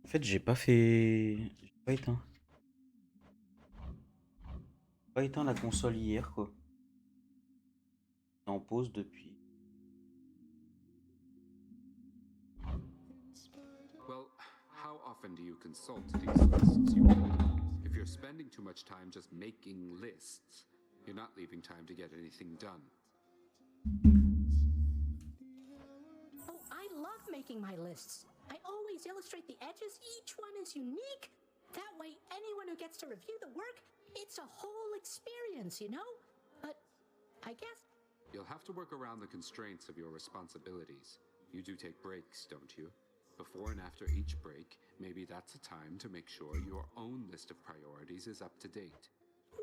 En fait, j'ai pas fait. J'ai pas éteint. Pas éteint la console hier, quoi. C'est en pause depuis. Well, how often do you consult these lists you hold? If you're spending too much time just making lists, you're not leaving time to get anything done. Oh, I love making my lists. I always illustrate the edges. Each one is unique. That way, anyone who gets to review the work, it's a whole experience, you know? But I guess... You'll have to work around the constraints of your responsibilities. You do take breaks, don't you? Before and after each break, maybe that's a time to make sure your own list of priorities is up to date.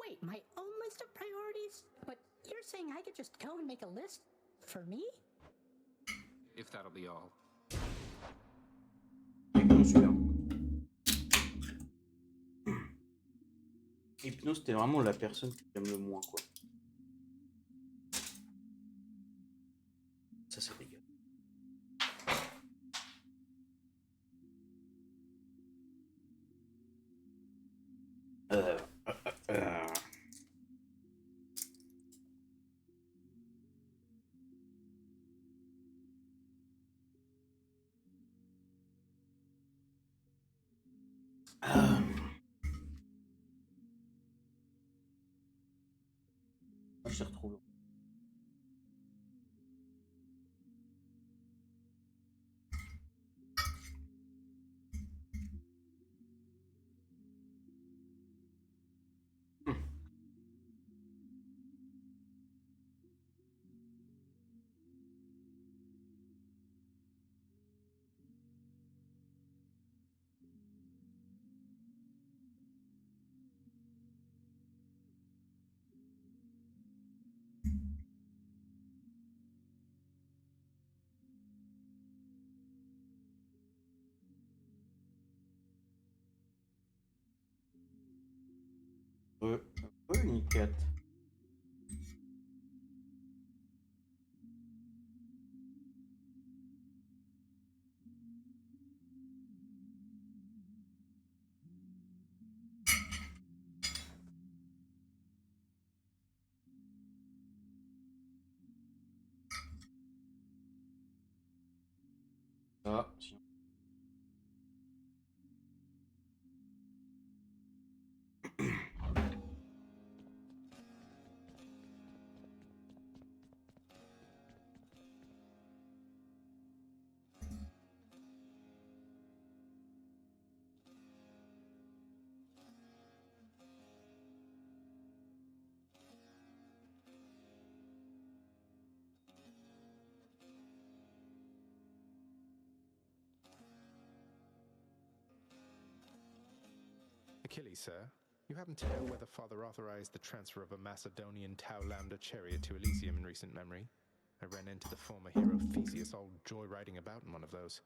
Wait, my own list of priorities? But you're saying I could just go and make a list for me? If that'll be all. Hypno, c'était vraiment la personne que j'aime le moins, quoi. Ça, c'est dégueu. Euh, euh. Je retrouve. Nickel. Ça, sinon. Achilles, sir, you happen to know whether Father authorized the transfer of a Macedonian Tau Lambda chariot to Elysium in recent memory? I ran into the former hero Theseus all joyriding about in one of those.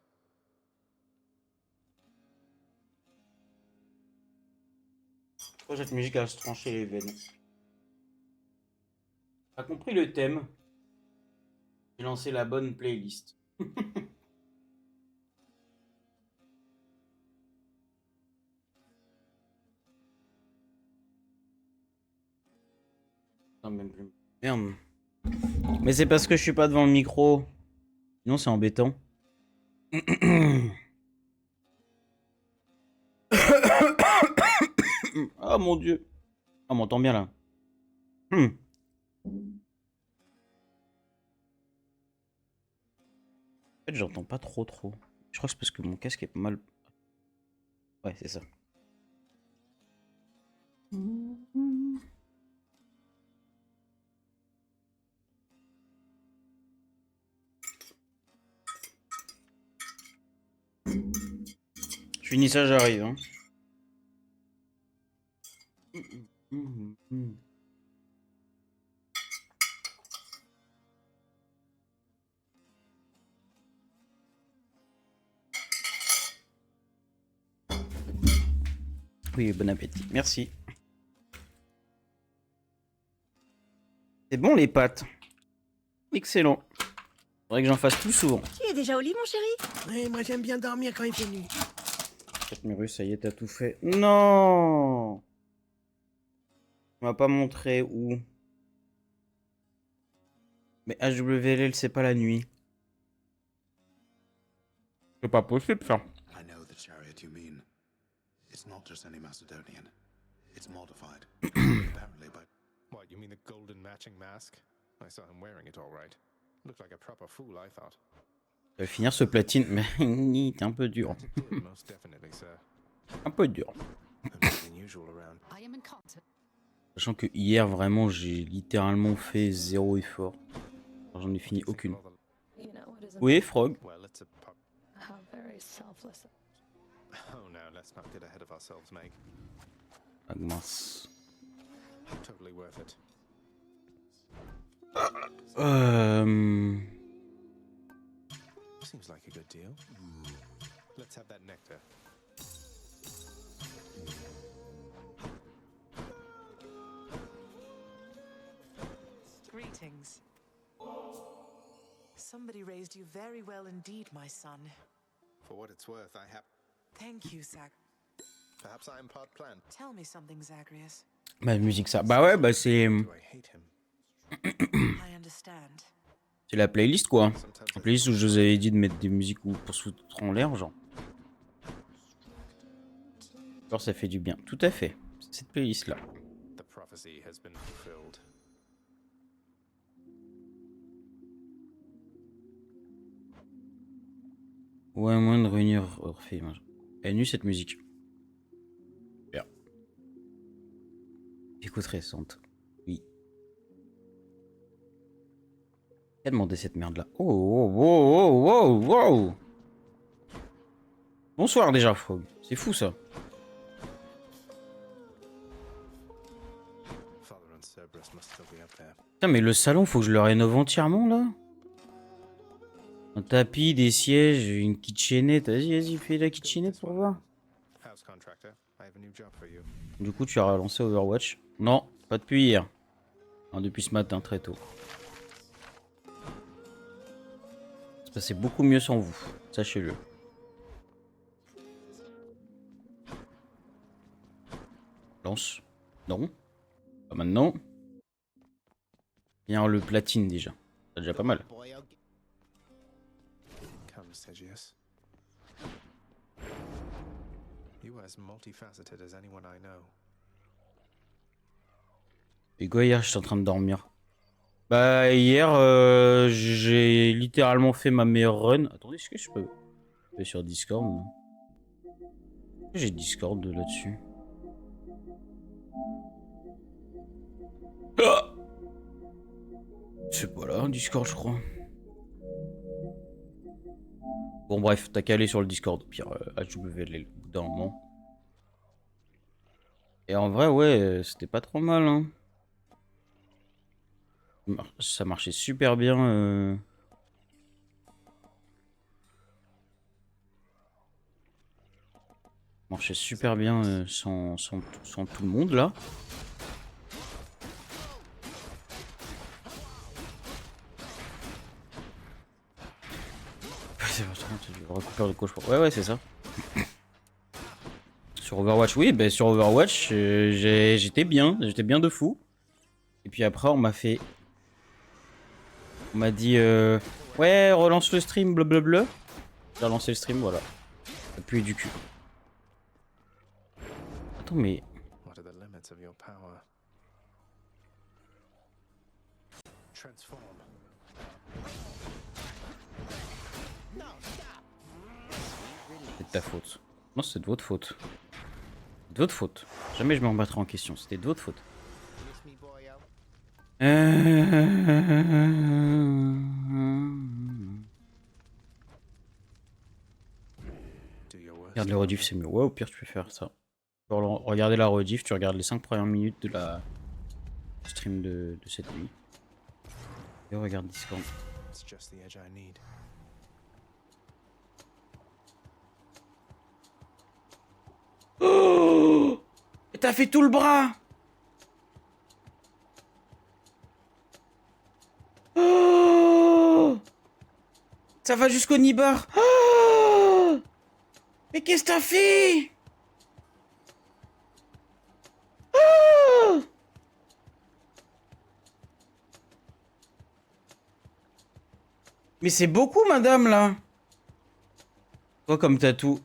Pourquoi cette musique a se trancher les veines? T'as compris le thème? J'ai lancé la bonne playlist. Non, même plus. Merde. Mais c'est parce que je suis pas devant le micro. Sinon, c'est embêtant. Oh mon dieu. Ah, on m'entend bien là. En fait, j'entends pas trop. Je crois que c'est parce que mon casque est pas mal. Ouais, c'est ça. Je finis ça, j'arrive. Hein. Oui, bon appétit. Merci. C'est bon les pâtes. Excellent. Faudrait que j'en fasse plus souvent. Tu es déjà au lit, mon chéri? Oui, moi j'aime bien dormir quand il fait nuit. Muru, ça y est, t'as tout fait. Non! Tu m'as pas montré où. Mais HWLL, c'est pas la nuit. C'est pas possible, ça. I know the chariot you mean. It's not just any Macedonian. It's modified. Apparently by... What, you mean the golden matching mask? I saw him wearing it all right. Looked like a proper fool, I thought. Je vais finir ce platine, mais t'es un peu dur. It did, most definitely, sir. Un peu dur. Nothing usual around. I am in contact. Sachant que hier, vraiment, j'ai littéralement fait 0 effort. Alors, j'en ai fini aucune. You know, it isn't Oui, Frog. Well, it's a pop. how very selfless. Oh, now let's not get ahead of ourselves, Meg. Ah, mince. Totally worth it. Seems like a good deal. Let's have that nectar. Greetings. Somebody raised you very well indeed, my son. For what it's worth, I have. Thank you, Zach. Perhaps I'm part plant. Tell me something, Zagreus. Ma musique, ça. Bah ouais, bah c'est. Do I hate him? I understand. C'est la playlist, quoi. Sometimes La playlist où je vous avais dit de mettre des musiques pour se foutre en l'air, genre. Alors ça fait du bien. Tout à fait. C'est cette playlist-là. the prophecy has been fulfilled. Ouais, moins de réunir Orphée. Elle est nue, cette musique. Bien. Écoute récente. Oui. Qui a demandé cette merde-là? Oh, oh, oh, oh, oh, oh. Bonsoir déjà, Frog. C'est fou, ça. Father and Cerberus must still be up there. Putain, mais le salon, faut que je le rénove entièrement, là. Un tapis, des sièges, une kitchenette. Vas-y, fais la kitchenette pour voir. House contractor, I have a new job for you. Du coup, tu as relancé Overwatch? Non, pas depuis hier. Non, depuis ce matin, très tôt. Ça se passait beaucoup mieux sans vous, sachez-le. Lance. Non. Pas maintenant. Bien le platine déjà. C'est déjà pas mal. Come, Segius. You are as multifaceted as anyone I know. Et quoi hier, j'étais en train de dormir. Bah hier, j'ai littéralement fait ma meilleure run. Attendez, est-ce que je peux aller sur Discord? Non. J'ai Discord là-dessus. Ah, c'est pas là, Discord, je crois. Bon bref, t'as qu'à aller sur le Discord, pire HWL au bout d'un moment. Et en vrai, ouais, c'était pas trop mal, hein. Ça marchait super bien. Marchait super bien sans tout le monde là. C'est recouper de coach. Ouais, c'est ça. Sur Overwatch, oui, bah sur Overwatch, j'étais bien de fou. Et puis après, on m'a dit, ouais, relance le stream, blablabla. J'ai relancé le stream, voilà. Appuyé du cul. Attends, mais. What are the limits of your power? Transform. C'est de ta faute. Non, c'est de votre faute. C'est de votre faute. Jamais je me remettrai en question. C'était de votre faute. Do your worst. Regarde le rediff, c'est mieux. Ouais, au pire, tu peux faire ça. Pour regarder la rediff, tu regardes les 5 premières minutes de la stream de cette nuit. Et regarde Discord. It's just the edge I need. Oh! Et t'as fait tout le bras! Oh! Ça va jusqu'au nibar! Oh! Mais qu'est-ce que t'as fait? Ah! Mais c'est beaucoup, madame, là. Quoi comme tatou?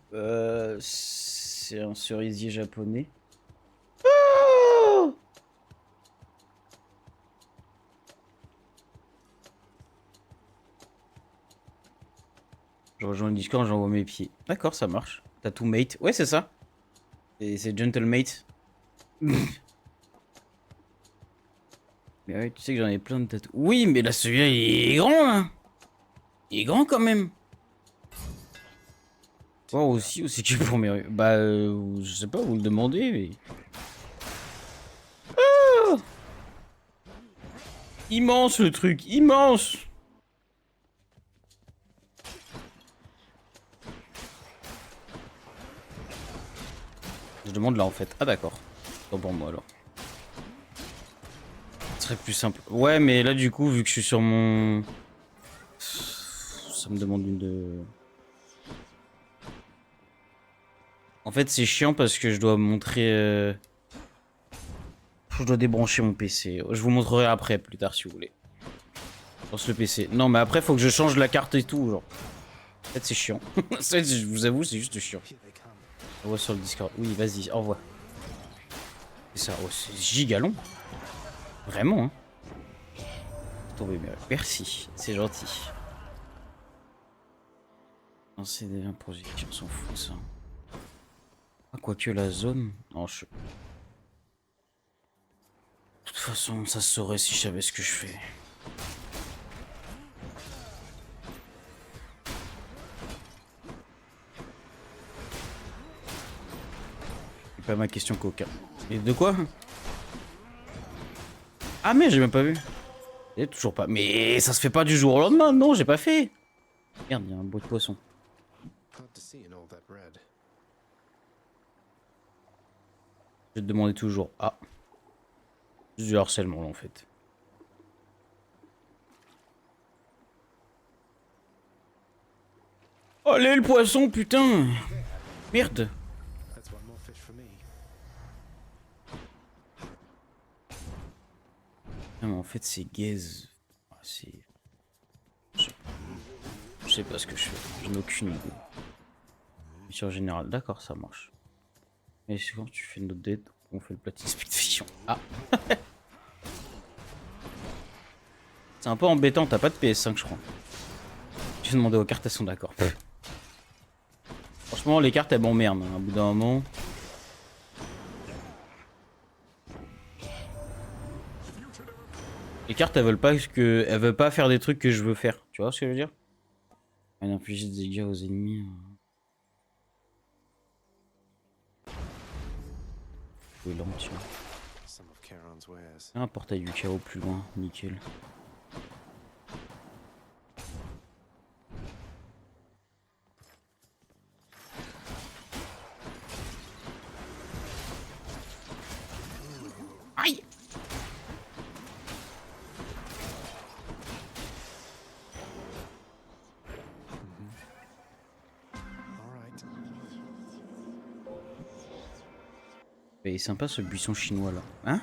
C'est un cerisier japonais. Ah! Je rejoins le Discord, j'envoie mes pieds. D'accord, ça marche. Tattoo mate. Ouais, c'est ça. C'est gentle mate. Mais ouais, tu sais que j'en ai plein de tatous. Oui, mais là, celui-là, il est grand, là. Il est grand, quand même. Oh, aussi que pour mes... Bah, je sais pas, vous le demandez, mais... Ah! Immense, le truc. Immense. Je demande là en fait. Ah d'accord. Pas pour moi alors. Ce serait plus simple. Ouais mais là du coup vu que je suis sur mon... Ça me demande une de... En fait c'est chiant parce que je dois montrer... Je dois débrancher mon PC. Je vous montrerai après plus tard si vous voulez. Lance le PC. Non mais après faut que je change la carte et tout genre. En fait c'est chiant. En fait, je vous avoue c'est juste chiant. Au revoir sur le Discord. Oui vas-y au revoir. C'est ça, oh, c'est giga long. Vraiment, hein. Tombé, mais merci, c'est gentil. Non, c'est un projectile, on s'en fout ça. Ah, quoique la zone. Non, je. De toute façon, ça se saurait si je savais ce que je fais. C'est pas ma question, Coca. Et de quoi? Ah, mais j'ai même pas vu. Et toujours pas. Mais ça se fait pas du jour au lendemain, non, j'ai pas fait. Merde, il y a un beau de poisson. Hard to see in all that red. Je vais te demander toujours. Ah. C'est du harcèlement là en fait. Allez le poisson, putain. Merde. That's one more fish for me. Non, mais en fait c'est gaze. Ah, c'est... Je sais pas ce que je fais. J'en ai aucune idée. Mission générale, d'accord, ça marche. Et c'est quand tu fais une autre date, on fait le platine fiction. Ah. C'est un peu embêtant, t'as pas de PS5 je crois. J'ai demandé aux cartes, elles sont d'accord. Franchement les cartes elles m'emmerdent hein, à bout d'un moment. Les cartes elles veulent pas que... Elles veulent pas faire des trucs que je veux faire. Tu vois ce que je veux dire? Elle inflige des dégâts aux ennemis. Oui, lent, tiens. Some of Charon's wares. Un portail du chaos plus loin, nickel. Aïe! Alright. Il est sympa ce buisson chinois là. Hein?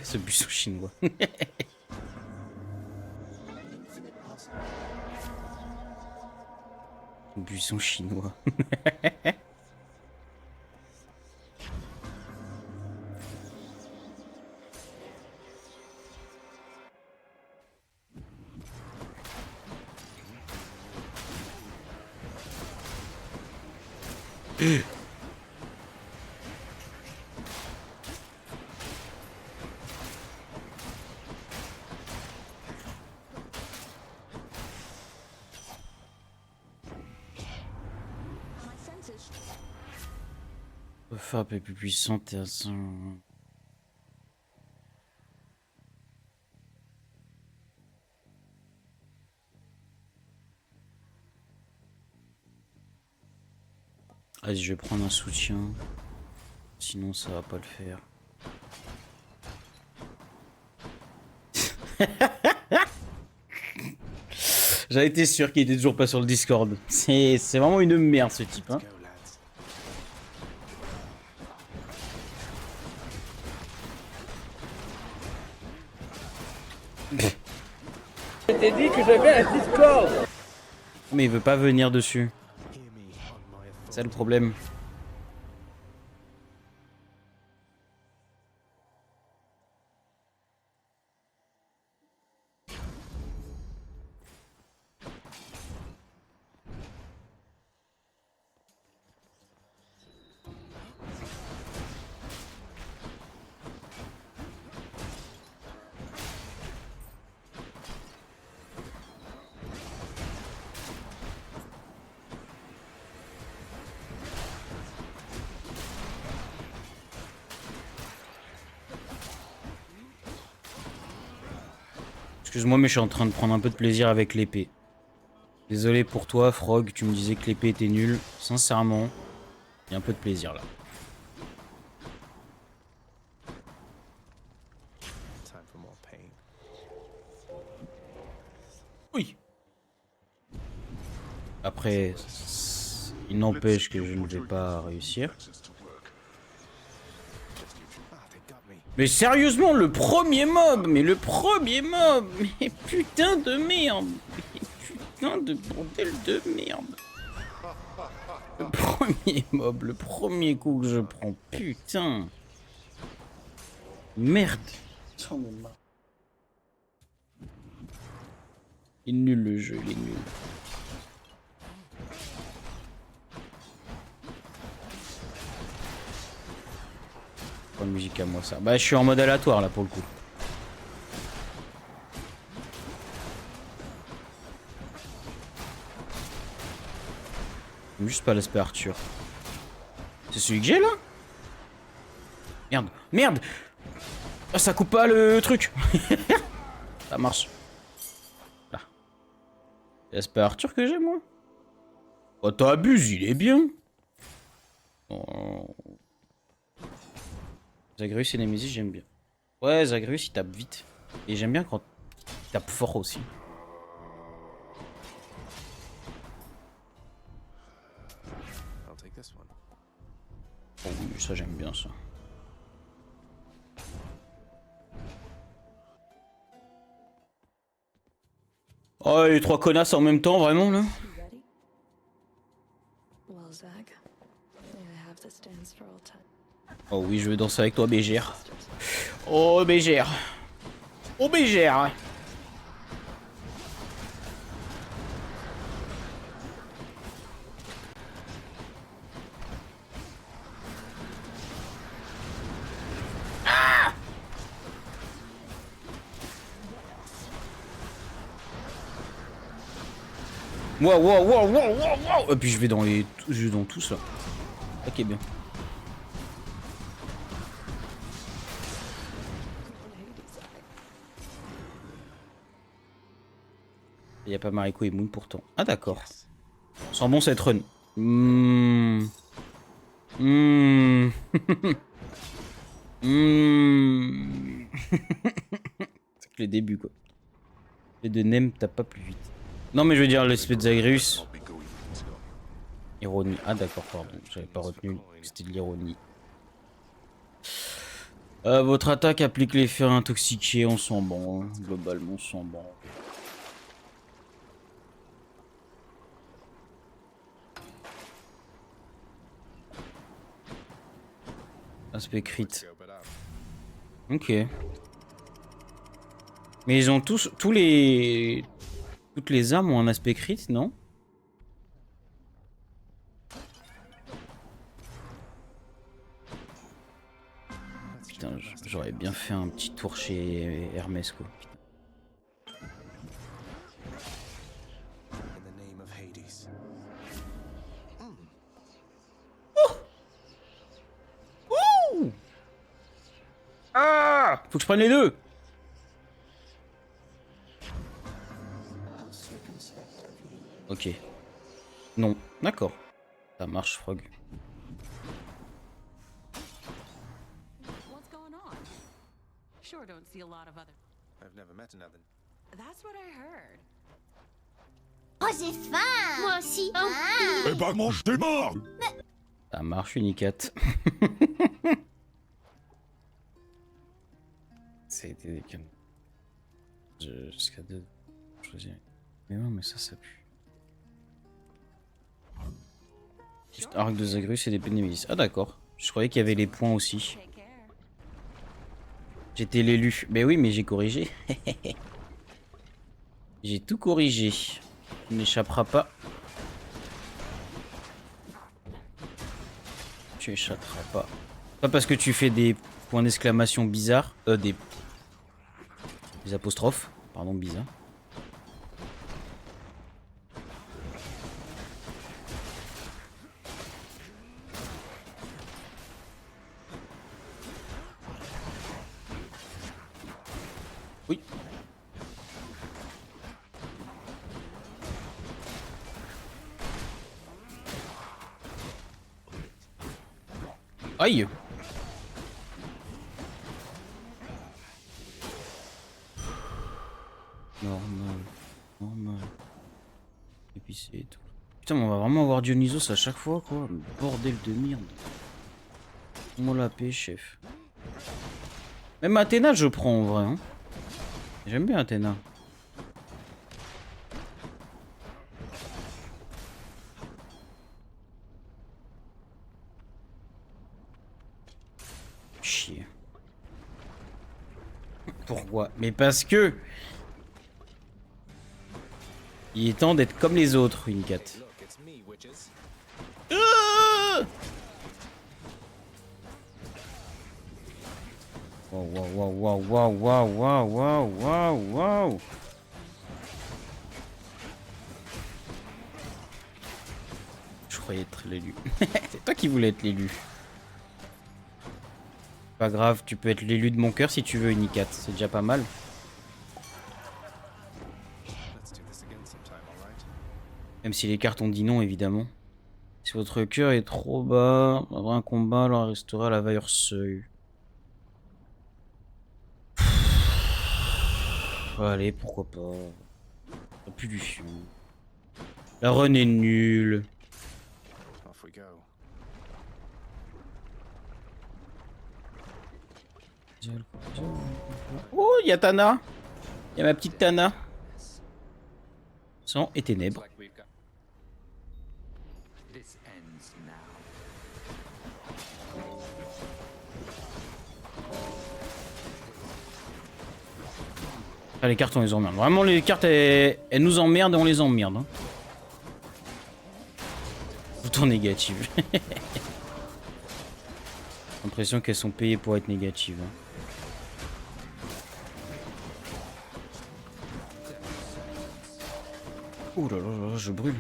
Ce buisson chinois. Buisson chinois. Frappe est plus puissante et à son... Allez, je vais prendre un soutien. Sinon, ça va pas le faire. J'avais été sûr qu'il était toujours pas sur le Discord. C'est vraiment une merde ce type. Hein. Go, lads. Mais il veut pas venir dessus. Hear me on my C'est le authority. problème. Excuse-moi, mais je suis en train de prendre un peu de plaisir avec l'épée. Désolé pour toi, Frog, tu me disais que l'épée était nulle. Sincèrement, il y a un peu de plaisir là. Time for more pain. Oui. Après, il n'empêche que je ne vais pas réussir. Ah, they got me. Mais sérieusement, le premier mob! Mais le premier mob! Mais putain de merde! Mais putain de bordel de merde! Le premier mob, le premier coup que je prends, putain! Merde! J'en ai marre. Il est nul le jeu, il est nul. Pas de musique à moi ça. Bah je suis en mode aléatoire là pour le coup. Juste pas l'aspect Arthur. C'est celui que j'ai là? Merde. Merde! Ah, ça coupe pas le truc. Ça marche. Là. L'aspect Arthur que j'ai moi? Oh t'abuses, il est bien. Oh. Zagreus et Nemesis, j'aime bien. Ouais, Zagreus il tape vite. Et j'aime bien quand il tape fort aussi. I'll take this one. Oh oui, ça j'aime bien ça. Oh, les trois connasses en même temps, vraiment là? You ready? Well, Zag, may I have this dance for all time? Oh oui, je veux danser avec toi, Bégère. Oh, Bégère. Oh, Bégère. Wow, wow, wow, wow, wow, wow. Et puis je vais dans les, je vais dans tous là. Ok, bien. Il n'y a pas Mariko et Moon pourtant. Ah d'accord. Sans bon cette run. C'est que le début quoi. Les deux Nem tape pas plus vite. Non mais je veux dire l'espèce de Zagreus. Ironie. Ah d'accord, pardon. J'avais pas retenu que c'était de l'ironie. Votre attaque applique l'effet intoxiqué, on s'en branle. Globalement, on s'en branle. Aspect crit. Go, but out. Ok. Mais ils ont tous les... Toutes les armes ont un aspect crit, non? Putain, j'aurais bien fait un petit tour chez Hermès, quoi. In the name of Hades. Ah! Faut que je prenne les deux! Ok. Non. D'accord. Ça marche, Frog. What's going on? Sure don't see a lot of other. I've never met another. That's what I heard. Oh, j'ai faim. Moi aussi. Eh ben, mange tes morts. Ça marche, Unicat. C'était des canons. Jusqu'à 2. Choisir. Mais non, mais ça pue. Juste arc de Zagreus et des Pénémis. Ah d'accord. Je croyais qu'il y avait les points aussi. J'étais l'élu. Mais oui, mais j'ai corrigé. J'ai tout corrigé. Tu n'échapperas pas. Tu échapperas pas. Pas parce que tu fais des points d'exclamation bizarres. Des apostrophes. Pardon, bizarre. Oui. Aïe. Normal. Épicé et tout. Putain, mais on va vraiment avoir Dionysos à chaque fois, quoi. Bordel de merde. On la paix, chef. Même Athéna, je prends en vrai. Hein. J'aime bien Athéna. Chier. Pourquoi? Mais parce que... Il est temps d'être comme les autres, Unicat. Waouh. Je croyais être l'élu. C'est toi qui voulais être l'élu. Pas grave, tu peux être l'élu de mon cœur si tu veux, Unicat. C'est déjà pas mal. Même si les cartes ont dit non, évidemment. Si votre cœur est trop bas, après un combat, alors restera la vailleur seuil. Allez, pourquoi pas. Plus du fion. La run est nulle. Off we go. Oh, il y a Tana. Il y a ma petite Tana. Sang et ténèbres. This ends now. Ah, les cartes, on les emmerde. Vraiment, les cartes, elles nous emmerdent et on les emmerde. Hein. Tout en négative. J'ai l'impression qu'elles sont payées pour être négatives. Hein. Ouh là là, je brûle.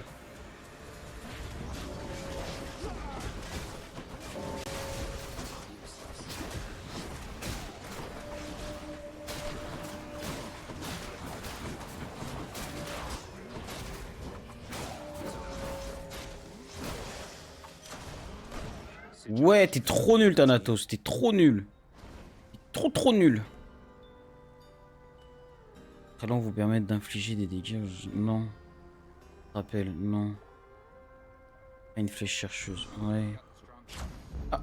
Ouais, t'es trop nul, Thanatos. T'es trop nul. Trop nul. Talent vous permettre d'infliger des dégâts. Non. Rappel, non. Une flèche chercheuse. Ouais. Ah.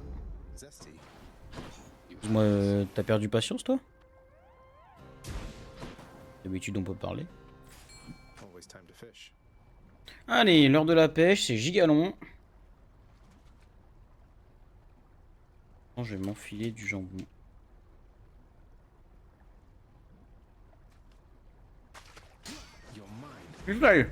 Excuse-moi, t'as perdu patience, toi? D'habitude, on peut parler. Allez, l'heure de la pêche, c'est gigalon. Je vais m'enfiler du jambon. Putain.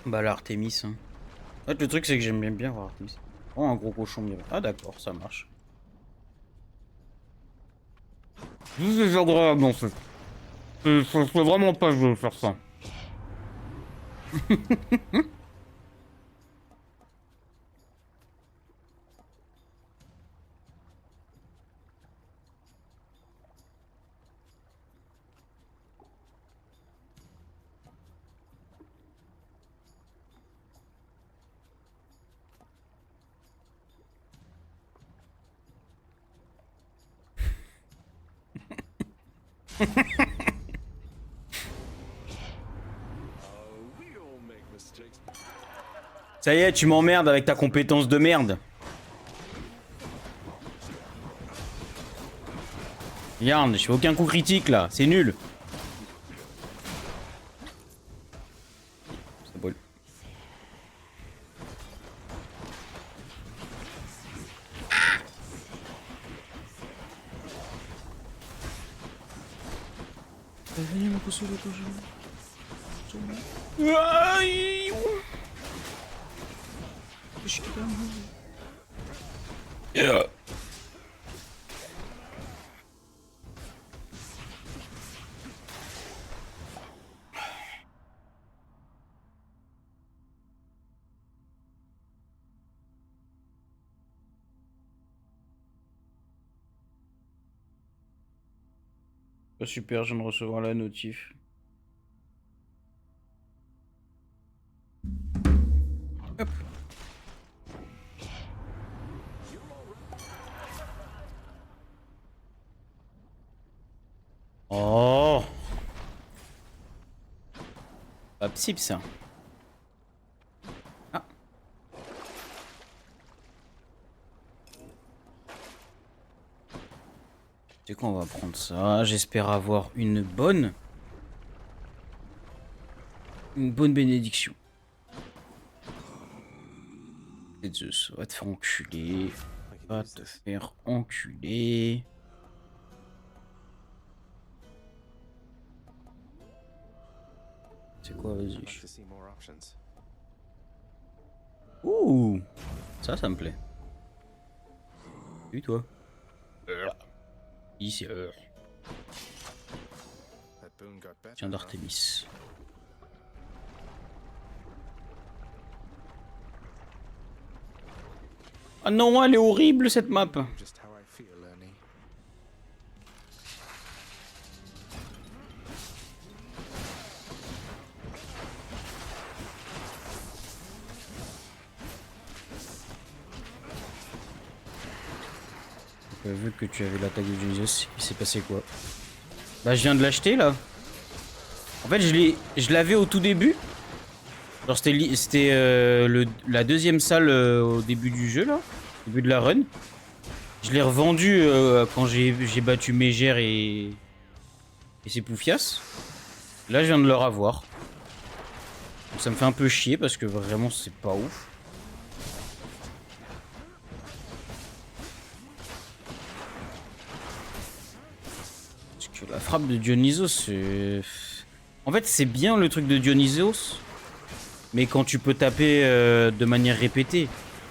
Bah l'Artémis. Hein. En fait, le truc c'est que j'aime bien voir Artémis. Oh, un gros cochon miré. Ah d'accord, ça marche. C'est agréable en fait. C'est vraiment pas je veux faire ça. Ça y est, tu m'emmerdes avec ta compétence de merde. Regarde, je fais aucun coup critique là, c'est nul. Ça brûle. Oh, super, je viens de recevoir la notif. Hop. Oh. Pas psy ça. Ah. C'est quoi, on va prendre ça. J'espère avoir une bonne bénédiction. Et Zeus, va te faire enculer. Va te faire enculer. C'est quoi, vas-y. Ouh, ça me plaît. Oui, toi. Ici. Tiens d'Artémis. Ah non, elle est horrible cette map. Vu que tu avais l'attaque de Dionysos, il s'est passé quoi? Bah je viens de l'acheter là. En fait je l'avais au tout début. Genre c'était la deuxième salle au début du jeu là. Au début de la run. Je l'ai revendu quand j'ai battu Mégère et ses Poufias. Là je viens de le revoir. Donc, ça me fait un peu chier parce que vraiment c'est pas ouf. La frappe de Dionysos, c'est... En fait, c'est bien le truc de Dionysos, mais quand tu peux taper de manière répétée,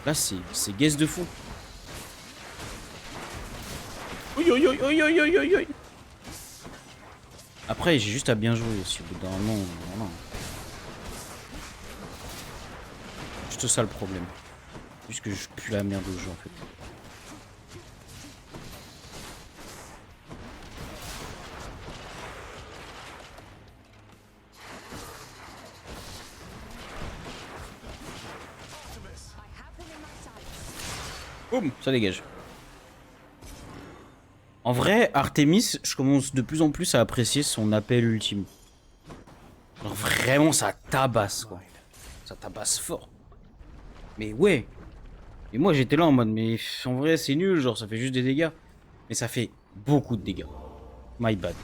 là, c'est guesse de fou. Après, j'ai juste à bien jouer aussi, au bout d'un moment. Voilà. Juste ça le problème. Juste que je pue la merde au jeu, en fait. Boum, ça dégage. En vrai, Artémis, je commence de plus en plus à apprécier son appel ultime. Genre vraiment, ça tabasse, quoi. Ça tabasse fort. Mais ouais. Et moi, j'étais là en mode, mais en vrai, c'est nul, genre, ça fait juste des dégâts. Mais ça fait beaucoup de dégâts. My bad.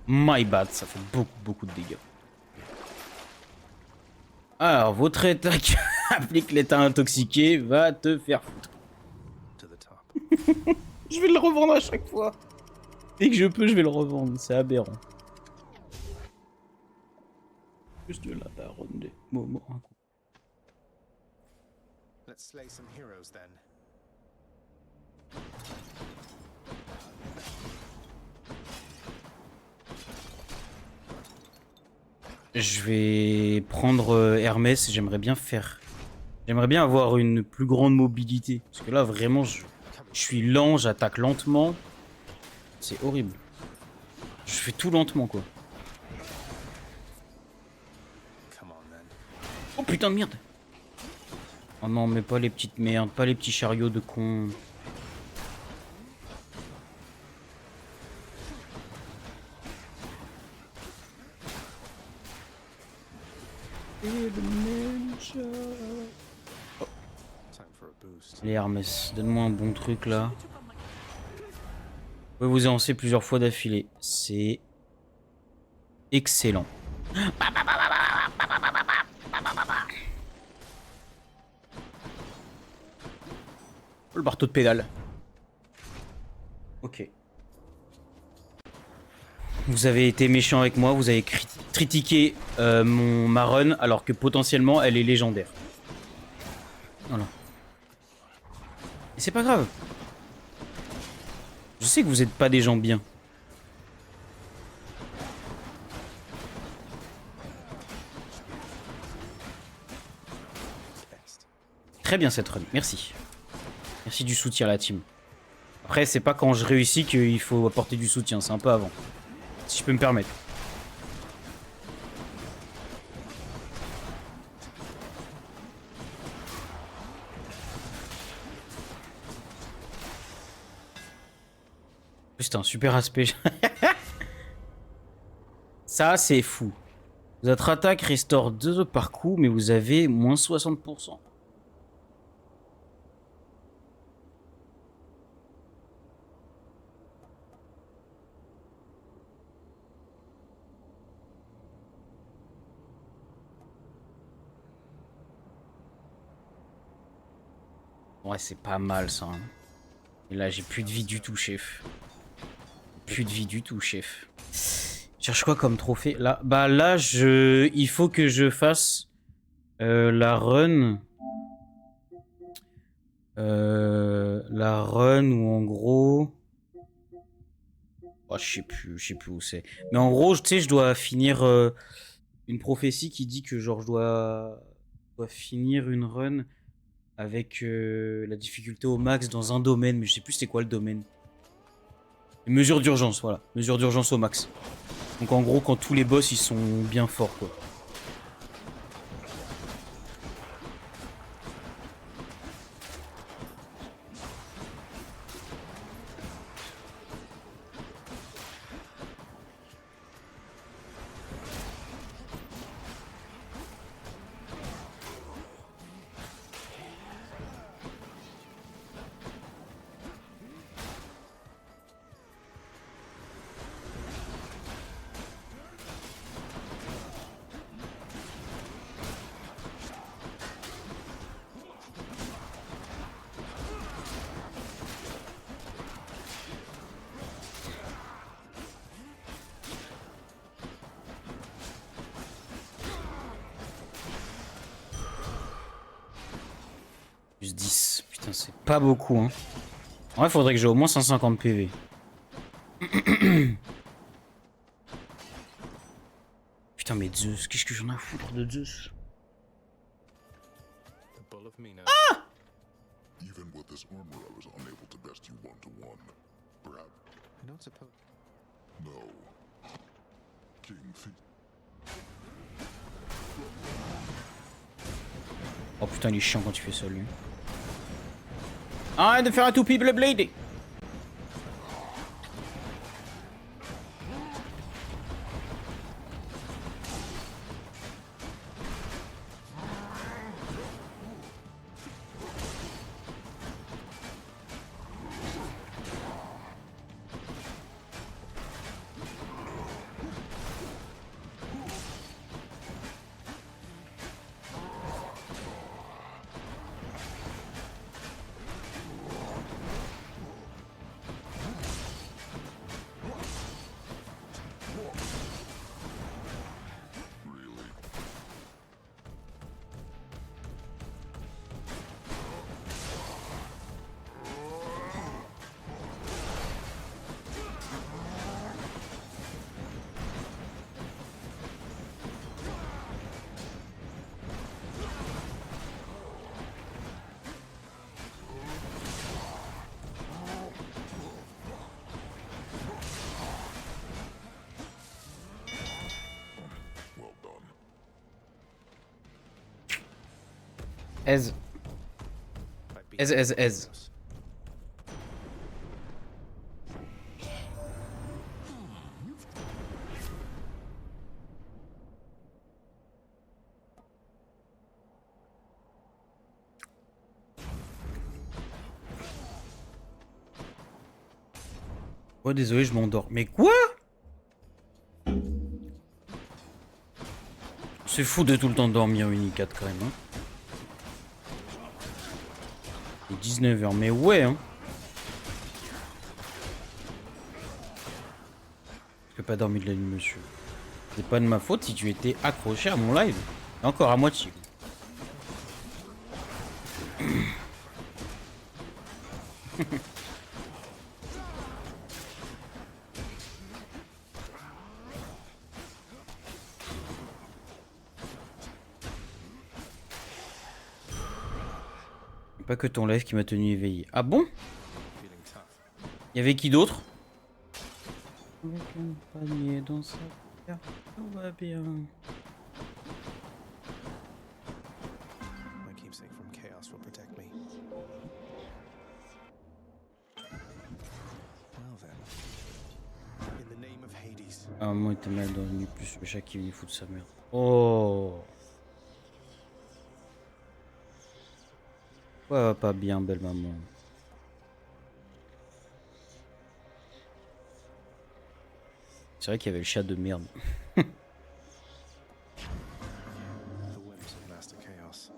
My bad, ça fait beaucoup de dégâts. Alors, votre attaque applique l'état intoxiqué, va te faire foutre. Je vais le revendre à chaque fois. Dès que je peux, je vais le revendre. C'est aberrant. Juste la daronne des moments. Let's slay some heroes then. Je vais prendre Hermès. J'aimerais bien avoir une plus grande mobilité. Parce que là, vraiment, je suis lent, j'attaque lentement. C'est horrible. Je fais tout lentement, quoi. Oh putain de merde. Oh non, mais pas les petites merdes, pas les petits chariots de cons. Time for a boost. Les Hermès, donne-moi un bon truc là. Vous pouvez vous avancer plusieurs fois d'affilée. C'est excellent. Le marteau de pédale. Ok. Vous avez été méchant avec moi, vous avez critiqué ma run alors que potentiellement elle est légendaire. Voilà. Et c'est pas grave. Je sais que vous êtes pas des gens bien. Très bien cette run, merci. Merci du soutien à la team. Après, c'est pas quand je réussis qu'il faut apporter du soutien, c'est un peu avant. Si je peux me permettre. C'est un super aspect. Ça, c'est fou. Votre attaque restaure 2 par coup, mais vous avez moins 60%. Ouais, c'est pas mal ça. Hein. Et là, j'ai plus de vie du tout, chef. Plus de vie du tout, chef. Je cherche quoi comme trophée là? Bah là, il faut que je fasse la run. La run où en gros... Oh, je sais plus où c'est. Mais en gros, tu sais, je dois finir une prophétie qui dit que genre je dois finir une run avec la difficulté au max dans un domaine, mais je sais plus c'est quoi le domaine. Mesure d'urgence, voilà. Mesure d'urgence au max. Donc en gros, quand tous les boss ils sont bien forts, quoi. Plus 10. Putain, c'est pas beaucoup, hein. En vrai, faudrait que j'ai au moins 150 PV. Putain, mais Zeus, qu'est-ce que j'en ai à foutre de Zeus? The Bull of Minos. Even with this armor, I was unable to best you one-to-one. Perhaps I don't suppose. no. King Thi- Oh putain, il est chiant quand tu fais ça, lui. Arrête de faire un toupie bleu blade. Really? Well done. Ez. By Ez, beating ez, ez. Minos. Oh désolé, je m'endors. Mais quoi? C'est fou de tout le temps dormir Unicat quand même. Hein. Il est 19h, mais ouais hein. Tu peux pas dormir de la nuit, monsieur. C'est pas de ma faute si tu étais accroché à mon live. Et encore à moitié. Pas que ton live qui m'a tenu éveillé. Ah bon? Feeling tough. Il y avait qui d'autre? Avec un panier dans sa pierre, tout va bien. My keepsake from chaos will protect me. Well then. In the name of Hades. Ah, moi, il était mal dormi, plus le chat qui vient foutre sa merde. Oh! Ouais, va pas bien, belle maman. C'est vrai qu'il y avait le chat de merde. The whims of Master Chaos.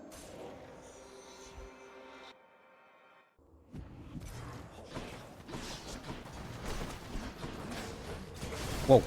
Wow.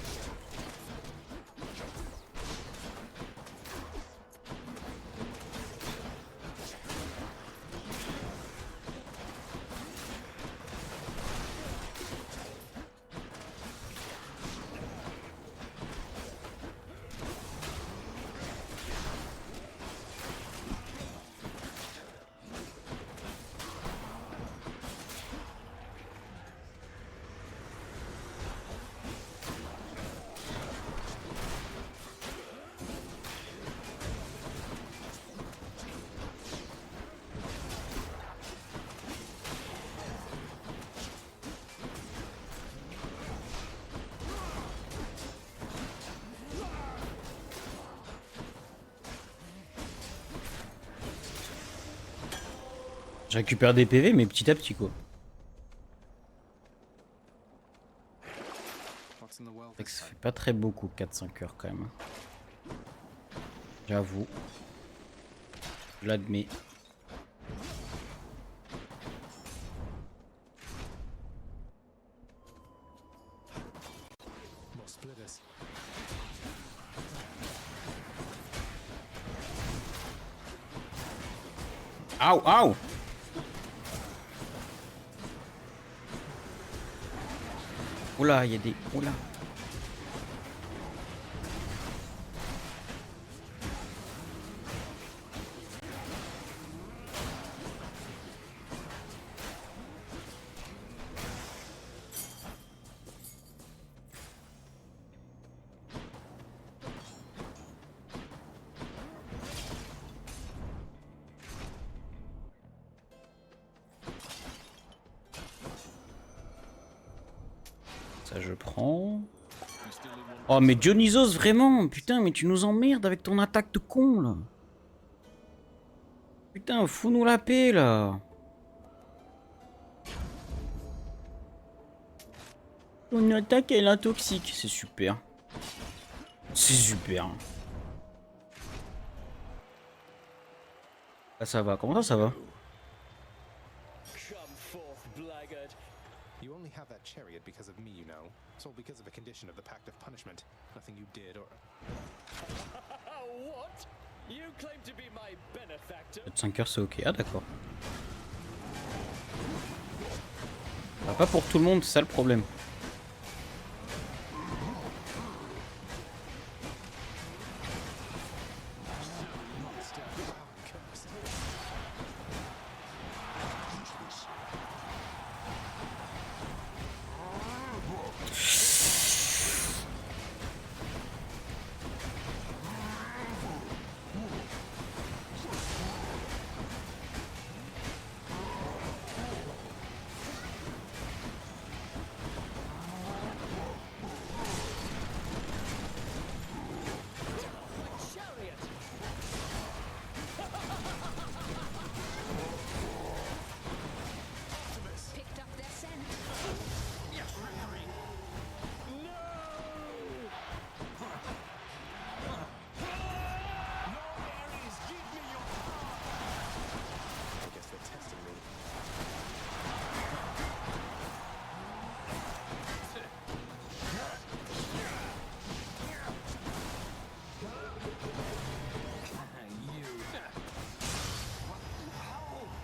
Je récupère des PV, mais petit à petit, quoi. What's in the world C'est que this ça time? fait pas très beaucoup, 4-5 heures, quand même. J'avoue. Je l'admets. More splitters. Aouh, aouh! Oula, il y a des... Oula. Ça, je prends. Oh, mais Dionysos, vraiment! Putain, mais tu nous emmerdes avec ton attaque de con, là! Putain, fous-nous la paix, là! Ton attaque, elle est intoxique. C'est super. C'est super. Ah, ça va. Comment ça va? You only have that chariot because of me, you know. It's all because of a condition of the Pact of Punishment. Nothing you did or... What? You claim to be my benefactor? 5 heures, c'est ok. Ah, d'accord. Bah, pas pour tout le monde, c'est ça le problème.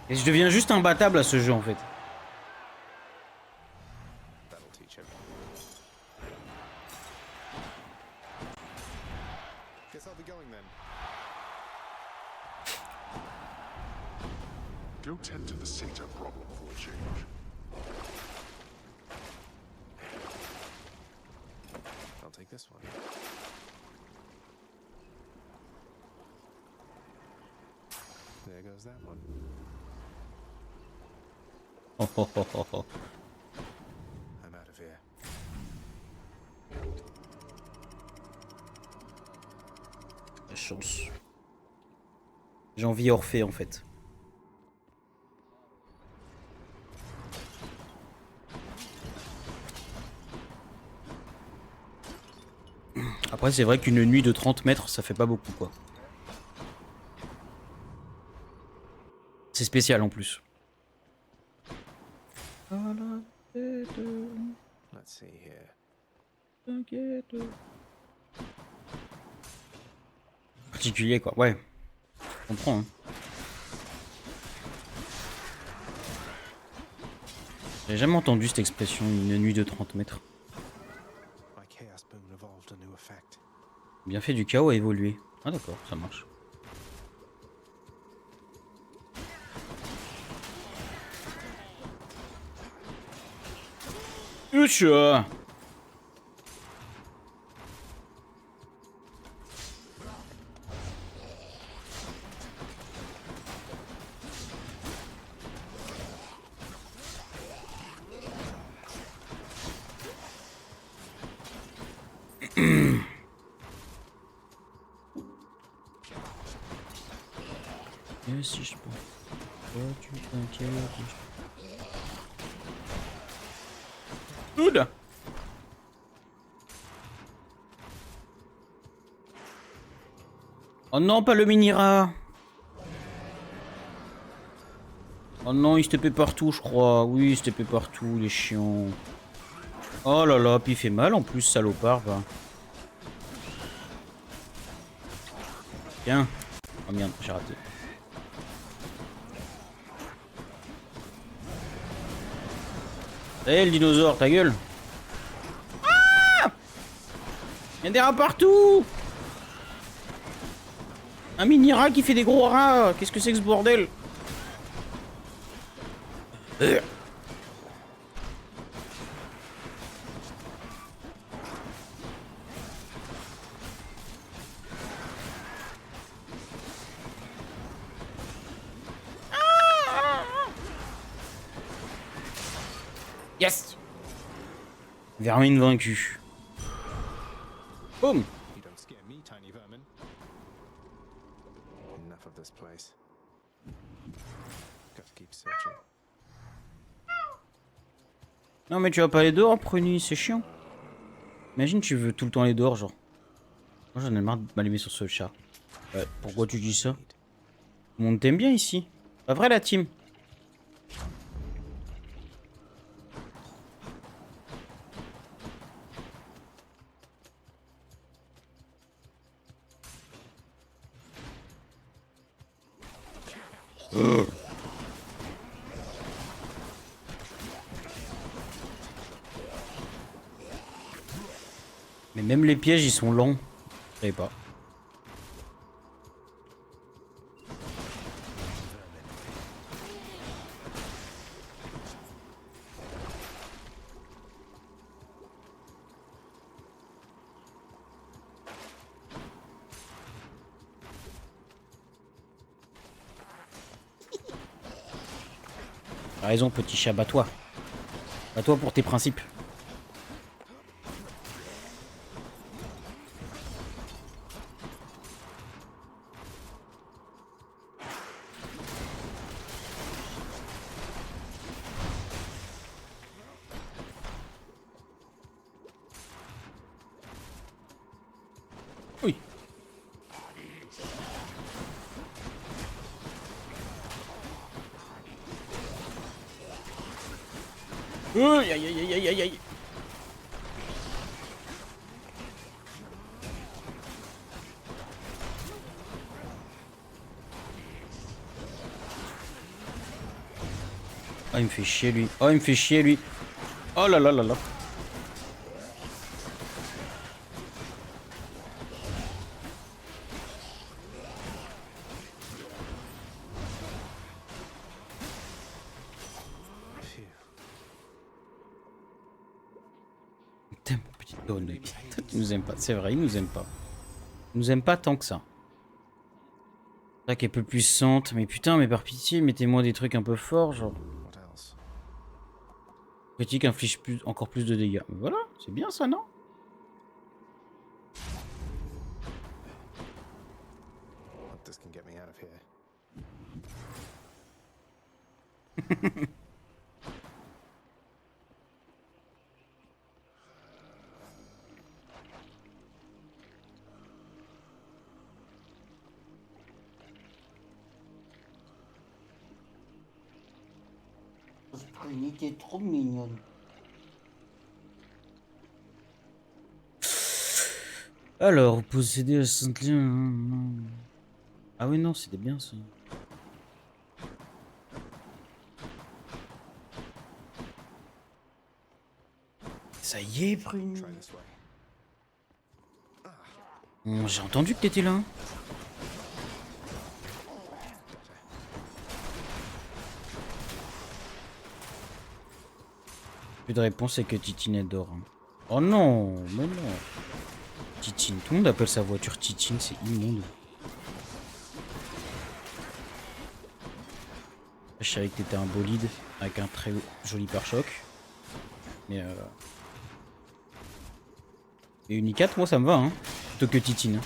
Et je deviens juste imbattable à ce jeu en fait. That'll teach him. Guess I'll be going then. Go tend to the Satan problem for a change. I'll take this one. There goes that one. Oh, oh, oh, oh, oh. I'm out of here. La chance. J'ai envie Orphée en fait. Après c'est vrai qu'une nuit de 30 mètres ça fait pas beaucoup quoi. C'est spécial en plus. Let's see here. T'inquiète. Particulier quoi, ouais. Je comprends. Hein. J'ai jamais entendu cette expression, une nuit de 30 mètres. My chaos boon evolved a new effect. Bien fait du chaos a évolué. Ah d'accord, ça marche. Ucha. Et si je peux. Toi, tu t'inquiètes. Oula. Oh non, pas le mini-rat. Oh non, il se tapait partout, je crois. Oui, il se tapait partout, les chiants. Oh là là, puis il fait mal en plus, salopard. Va. Tiens. Oh merde, j'ai raté. Eh, le dinosaure, ta gueule. Ah! Il y a des rats partout. Un mini-rat qui fait des gros rats. Qu'est-ce que c'est que ce bordel? Yes! Vermine vaincu. Boum! You don't scare me, tiny vermin. Enough of this place. Got to keep searching. Non mais tu vas pas aller dehors, Pruni, c'est chiant. Imagine tu veux tout le temps aller dehors, genre. Moi j'en ai marre de m'allumer sur ce chat. Pourquoi tu dis ça? Tout le monde t'aime bien ici. Pas vrai la team? Mais même les pièges ils sont longs. Je savais pas. T'as raison petit chat, bats-toi. Bats-toi pour tes principes. Oui. Aïe aïe aïe aïe aïe aïe. Oh, il me fait chier lui. Oh, il me fait chier lui. Oh là là là là. Putain, mon petit Dawn. Il nous aime pas. C'est vrai, il nous aime pas. Il nous aime pas tant que ça. Attaque est peu puissante. Mais putain, mais par pitié, mettez-moi des trucs un peu forts, genre. What else? Critique inflige encore plus de dégâts. Voilà, c'est bien ça, non? Hope this can get me out of here. Trinité est trop mignonne. Alors, posséder la Sainte-Lien. Ah oui, non, c'était bien ça. Ça y est, Prune. Try this way. J'ai entendu que t'étais là. Plus de réponse, c'est que Titine dort. Oh non, mais non. Titine, tout le monde appelle sa voiture Titine, c'est immonde. Je savais que t'étais un bolide avec un très joli pare-choc. Mais Et Unicat, moi ça me va, hein. Plutôt que Titine.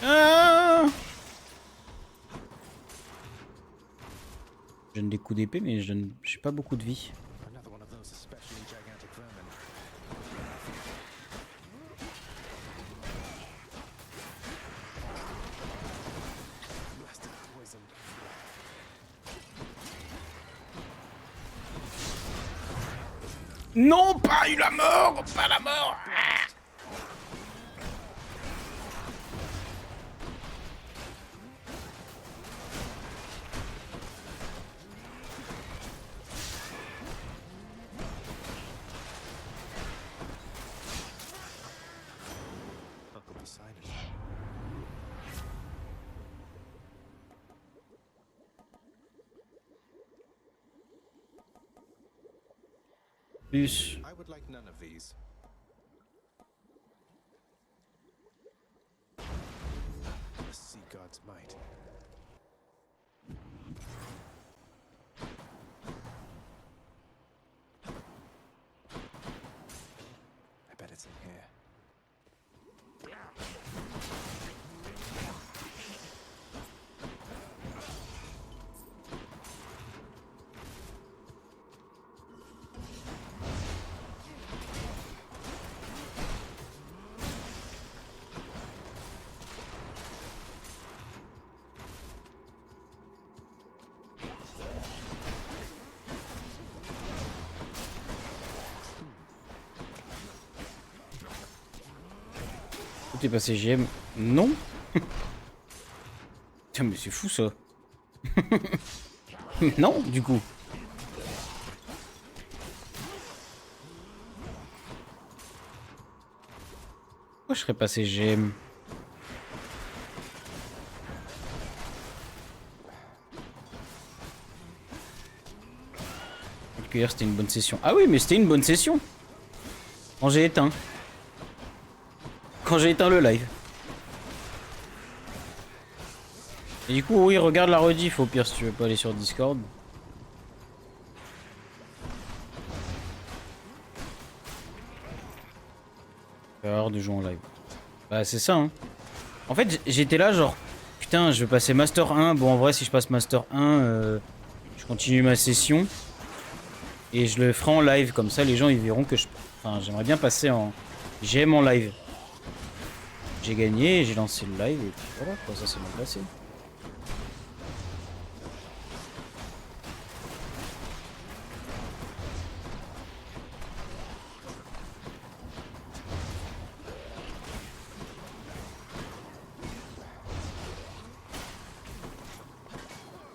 Ah, je donne des coups d'épée, mais j'ai pas beaucoup de vie. Another one of those especially gigantic vermin. Blasted poison. Non, pas eu la mort, pas la mort. Uncle Poseidon. Plus. I would like none of these. The sea god's might. I bet it's in here. Tout est passé GM. Non. Tiens, mais c'est fou ça. Non, du coup. Pourquoi je serais passé GM? C'était une bonne session. Ah oui, mais c'était une bonne session. Quand j'ai éteint. Quand j'ai éteint le live. Et du coup, oui, regarde la rediff au pire si tu veux pas aller sur Discord. Alors de jouer en live. Bah c'est ça hein. En fait j'étais là genre putain je vais passer Master 1. Bon en vrai si je passe Master 1 je continue ma session. Et je le ferai en live comme ça les gens ils verront que je... Enfin j'aimerais bien passer en... GM en live. J'ai gagné, j'ai lancé le live et puis voilà quoi, ça s'est mal passé.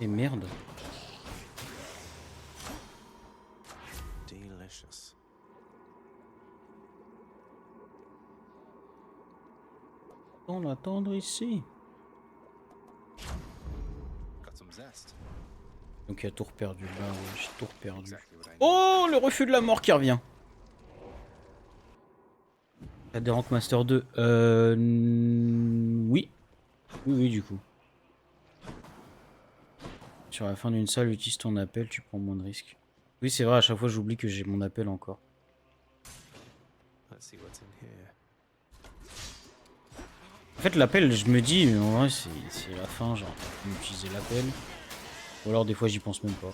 Et merde. Delicious. On va attendre ici. Got some zest. Donc il y a tout perdu. Là, ouais, j'ai tout perdu. Exactly what I need. Oh, le refus de la mort qui revient. Adhérent Master 2. Oui. Oui, du coup. Sur la fin d'une salle, utilise ton appel, tu prends moins de risques. Oui, c'est vrai, à chaque fois j'oublie que j'ai mon appel encore. Let's see what's in here. En fait, l'appel, je me dis, en vrai, c'est la fin, genre, utiliser l'appel. Ou alors, des fois, j'y pense même pas.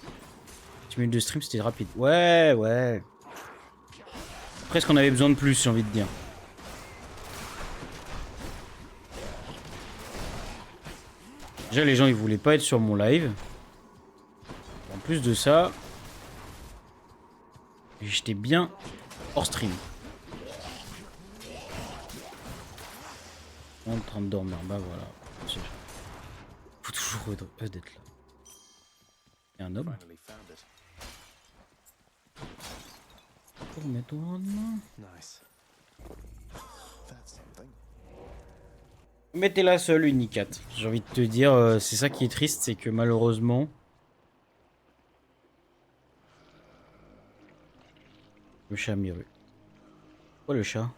10 minutes de stream, c'était rapide. Ouais, ouais. Presque on avait besoin de plus, j'ai envie de dire. Déjà, les gens, ils voulaient pas être sur mon live. En plus de ça, j'étais bien hors stream. En train de dormir, bah voilà. Faut toujours d'être là. Et un homme. Finally found it. Pour mettre en main. Nice. That's something. Mettez-la seule, Unicat. J'ai envie de te dire, c'est ça qui est triste, c'est que malheureusement... Le chat Miru. Pourquoi le chat?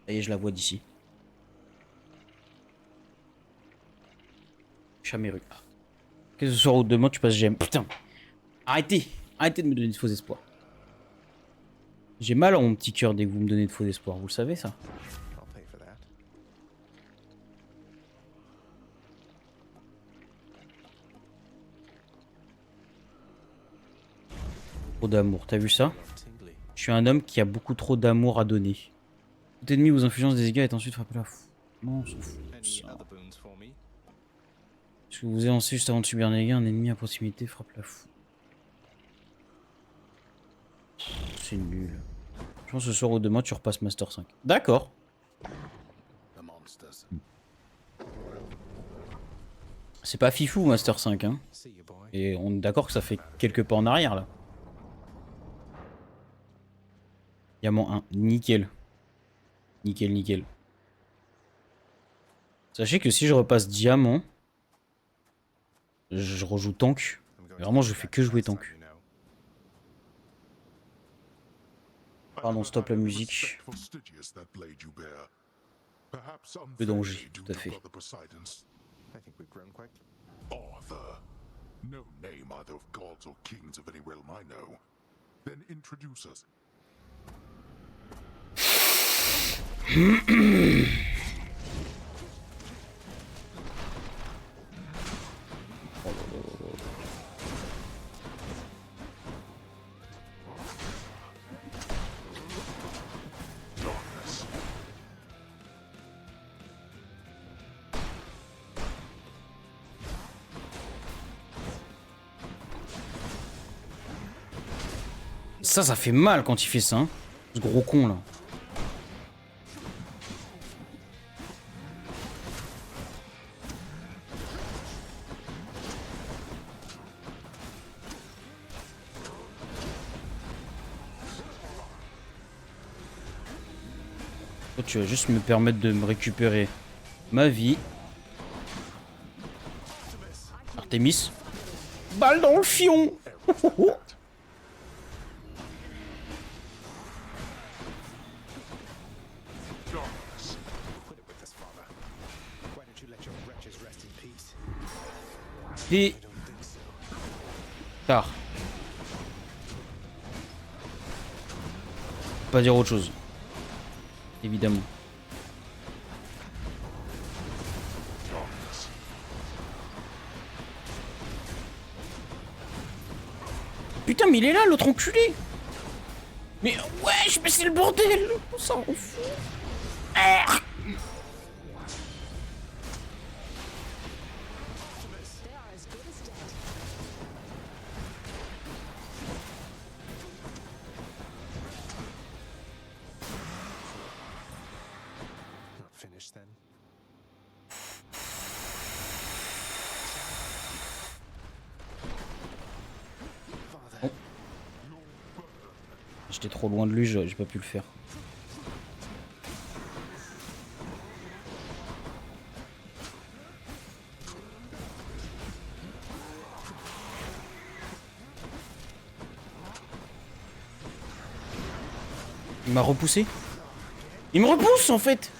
Ça y est, je la vois d'ici. Chameru. Qu'est-ce que ce soir ou demain tu passes j'aime. Putain. Arrêtez. Arrêtez de me donner de faux espoirs. J'ai mal à mon petit cœur dès que vous me donnez de faux espoirs. Vous le savez ça? I'll pay for that. Trop d'amour. T'as vu ça? Tingly. Je suis un homme qui a beaucoup trop d'amour à donner. Tout ennemi vous influence des dégâts est ensuite frappé la fou. Non, on s'en fout. Any Ça. other boons for me? Ce que vous avez lancé juste avant de subir des dégâts, un ennemi à proximité frappe la fou. C'est nul. Je pense que ce soir ou demain tu repasses Master 5. D'accord. The monsters. C'est pas fifou Master 5 hein. See you, boy. Et on est d'accord que ça fait quelques pas en arrière là. Diamant 1. Nickel. Nickel, nickel. Sachez que si je repasse diamant, je rejoue tank. I'm going Vraiment, to je get fais back que jouer next time, tank. you know. Pardon, stop la musique. Le danger, tout à fait. I think we've grown quite. Arthur. No name either of gods or kings of any realm I know. Then introduce us. Ça fait mal quand il fait ça, hein. Ce gros con là. Toi, tu vas juste me permettre de me récupérer ma vie. Artemis. Balle dans le fion. Quit it with this, Father. Why don't you let your wretches rest in peace? Et... I don't think so. Tard. Pas dire autre chose. Évidemment. Putain, mais il est là, l'autre enculé. Mais wesh, mais c'est le bordel. On s'en fout. Ah. Not finished then. Father. J'étais trop loin de lui, j'ai pas pu le faire. Il m'a repoussé. Il me repousse en fait.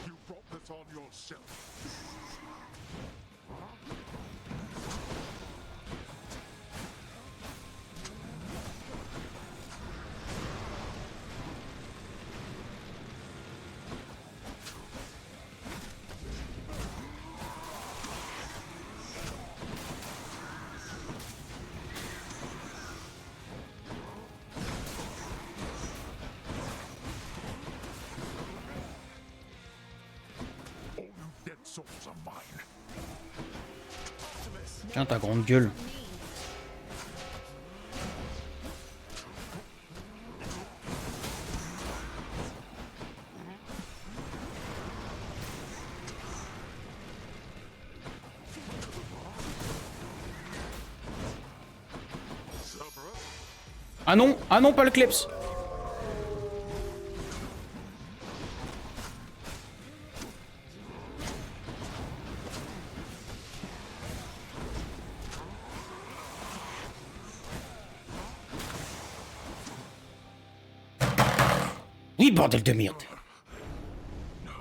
You brought this on yourself. All you dead souls are mine. Tiens, ta grande gueule. Ah non, pas le kleps. Oui, bordel de merde. No,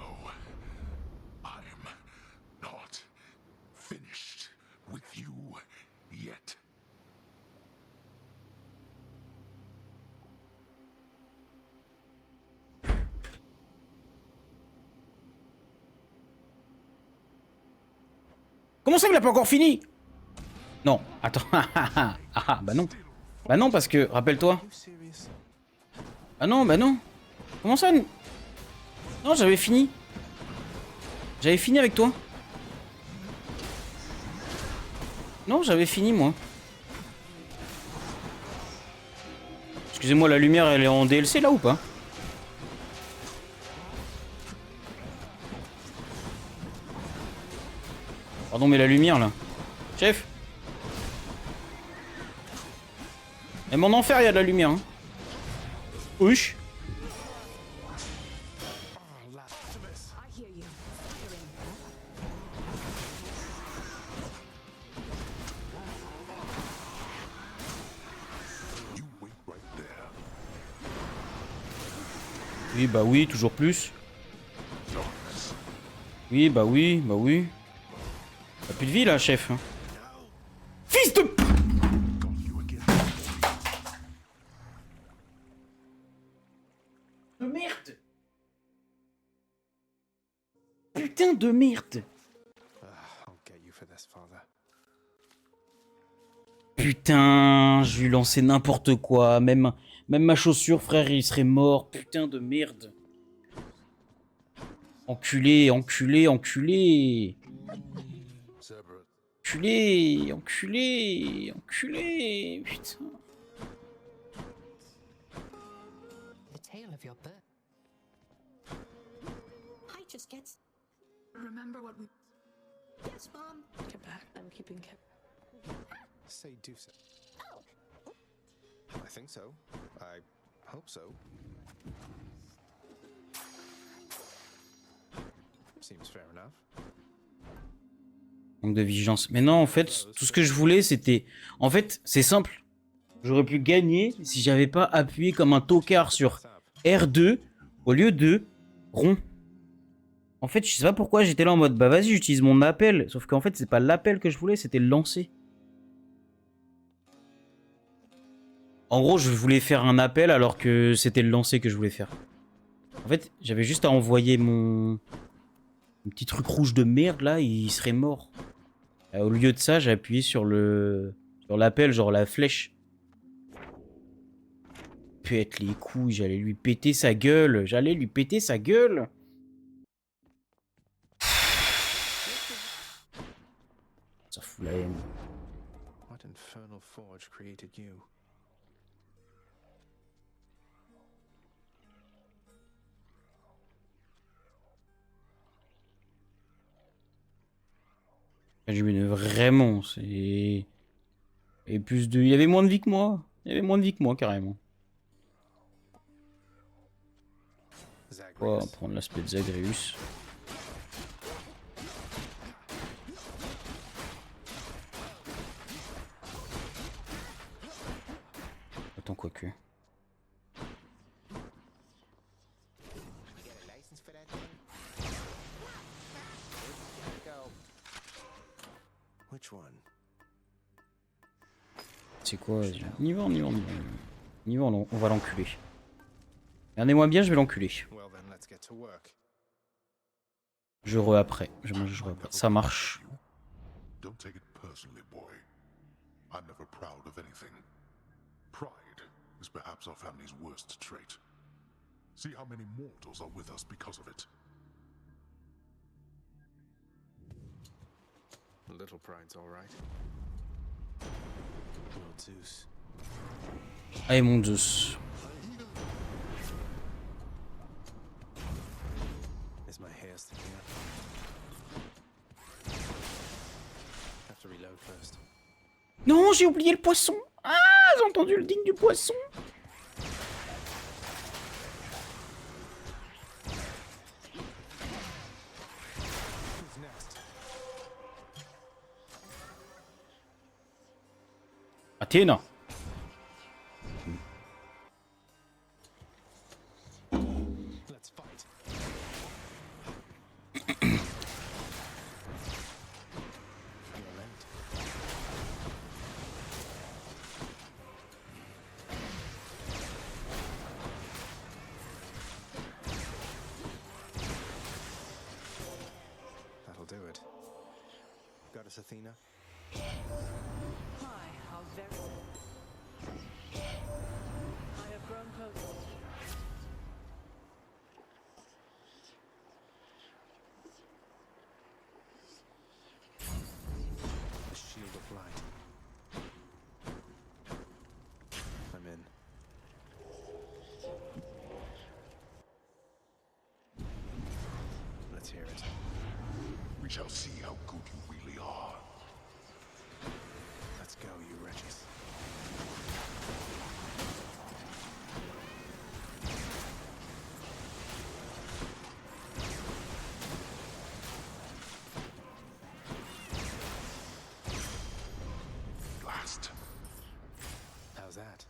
I'm not finished with you yet. Comment ça, il a pas encore fini? Non, attends. Bah non. Bah non, parce que, rappelle-toi. You serious? Ah non, bah non. Comment ça? Non, j'avais fini. J'avais fini avec toi. Non, j'avais fini, moi. Excusez-moi, la lumière, elle est en DLC, là, ou pas? Pardon, mais la lumière, là. Chef. Et mon enfer, il y a de la lumière, hein. Ouch. You wait right there. Oui, bah oui, toujours plus. Oui, bah oui, bah oui. T'as plus de vie, là, chef. Fils de... Got you again. De merde. Putain de merde. I'll get you for this, Father. Putain, je lui lançais n'importe quoi. Même ma chaussure, frère, il serait mort. Putain de merde. Enculé, enculé, enculé. Separate. Enculé, enculé, enculé. Putain. of your birth. I just get. Remember what we. Yes, Mom. Get back. I'm keeping Kip. Say do so. I think so. I hope so. Seems fair enough. Manque de vigilance. Mais non, en fait, tout ce que je voulais, c'était... En fait, c'est simple. J'aurais pu gagner si j'avais pas appuyé comme un tocard sur R2 au lieu de rond. En fait, je sais pas pourquoi j'étais là en mode, bah vas-y, j'utilise mon appel. Sauf qu'en fait, c'est pas l'appel que je voulais, c'était le lancer. En gros, je voulais faire un appel alors que c'était le lancer que je voulais faire. En fait, j'avais juste à envoyer mon petit truc rouge de merde là, et il serait mort. Au lieu de ça, j'ai appuyé sur l'appel, genre la flèche. Pète les couilles, j'allais lui péter sa gueule. J'allais lui péter sa gueule. Ça fout la haine. What infernal forge created you? Vraiment, c'est... Et plus de... Il y avait moins de vie que moi. Il y avait moins de vie que moi, carrément. On va prendre l'aspect de Zagreus. Attends, quoique. Which one? C'est quoi? On y va, on y va, on y va. On y va, on va l'enculer. Regardez-moi bien, je vais l'enculer. Well then, let's get to work. Je re après. Je mange après. Ça marche. Don't take it personally, boy. I'm never proud of anything. Pride is perhaps our family's worst trait. See how many mortals are with us because of it. Little pride's all right. Lord Zeus. Allez, mon Zeus. Is my hair sticking up? Have to reload first. Non, j'ai oublié le poisson. Ah, j'ai entendu le ding du poisson. Who's next? Athéna. Let's fight. That'll do it. Goddess Athena. Hi, how very. I have grown close. The shield of light. I'm in. Let's hear it. We shall see how good you really are. Let's go, you wretches. Last. How's that?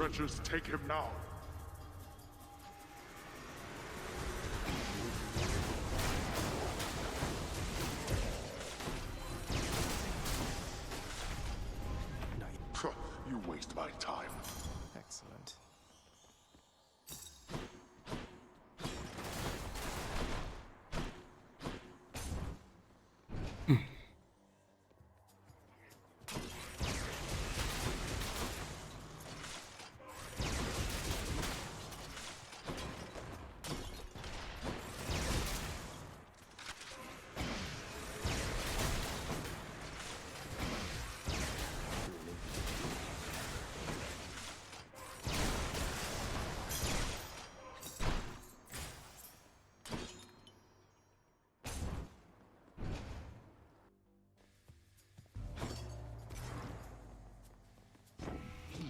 Treacherous, take him now. You waste my time. Excellent.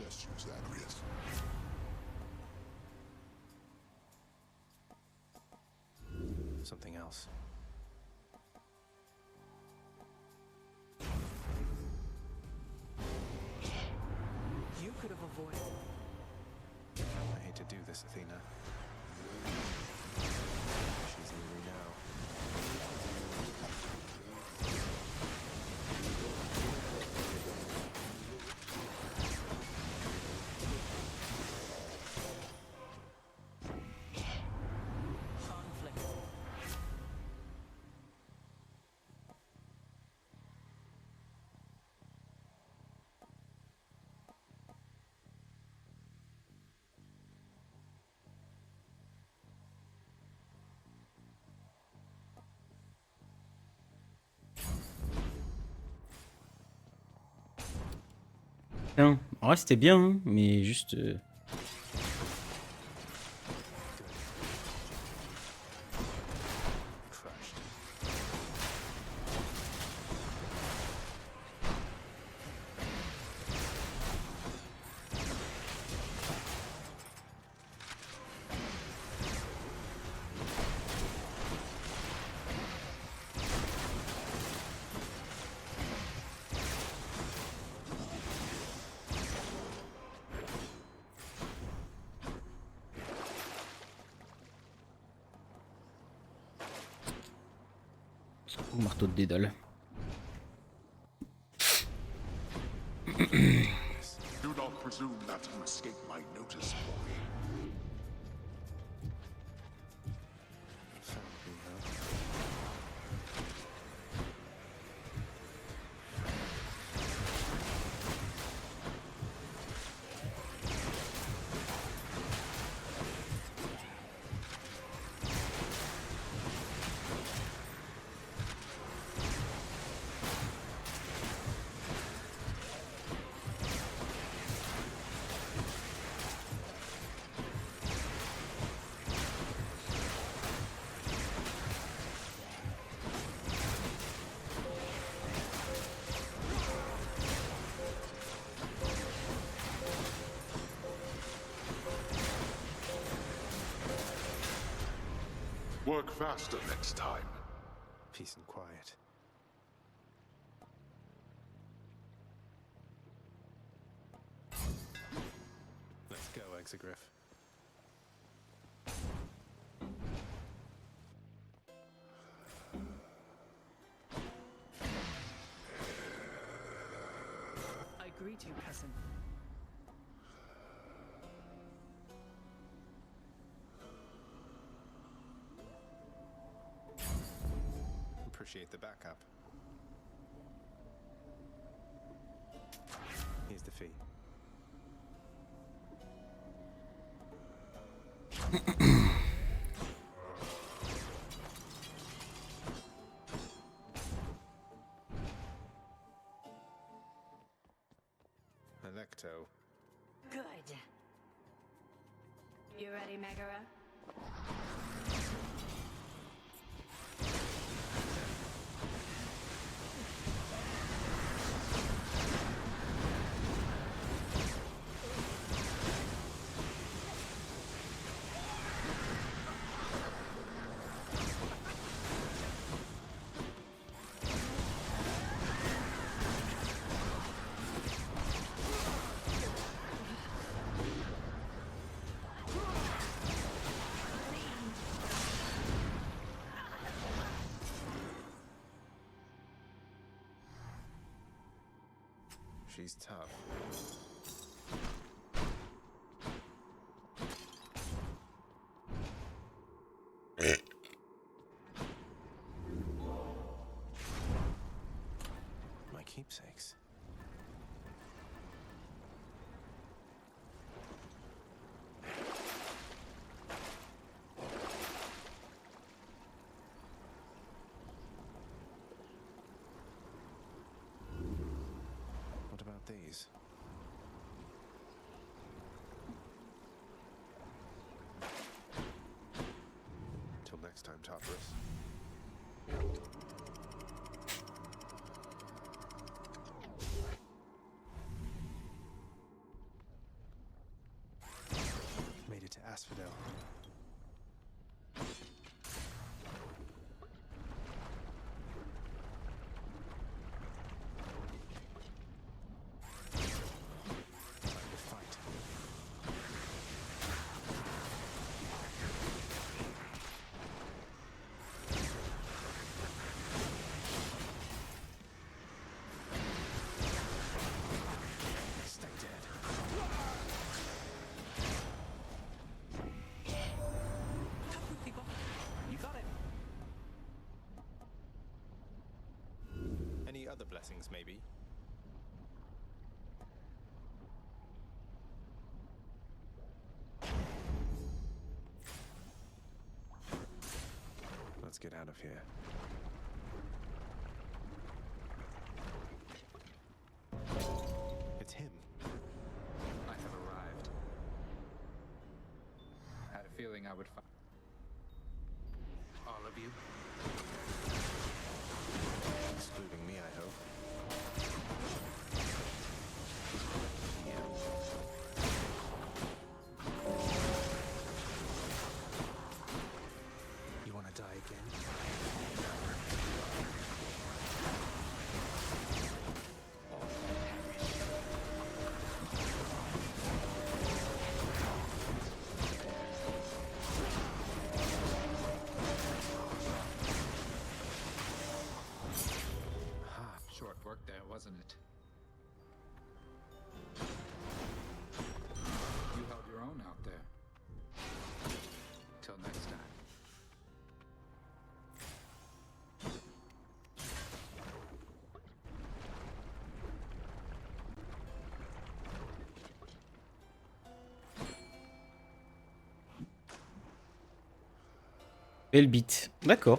Let's use Agrius. Something else. You could have avoided. I hate to do this, Athena. She's angry now. Conflict. Bien. En vrai, c'était bien, hein, mais juste. Crushed. Au marteau de Dédale. Do not presume that you escape my notice, boy. Found me, huh? Work faster next time. Peace and quiet. Let's go, Exegriff. I greet you, cousin. Appreciate the backup. Here's the fee. Electo. Good. You ready, Megara? She's tough. My keepsakes. What about these? Till next time, Tartarus. Made it to Asphodel. Time to fight. Stay dead. You got it. Any other blessings, maybe? Let's get out of here. It's him. I have arrived. Had a feeling I would find all of you. Excluding me, I hope. You want to die again? Short work there, wasn't it? You held your own out there. Till next time. Belle bite. D'accord.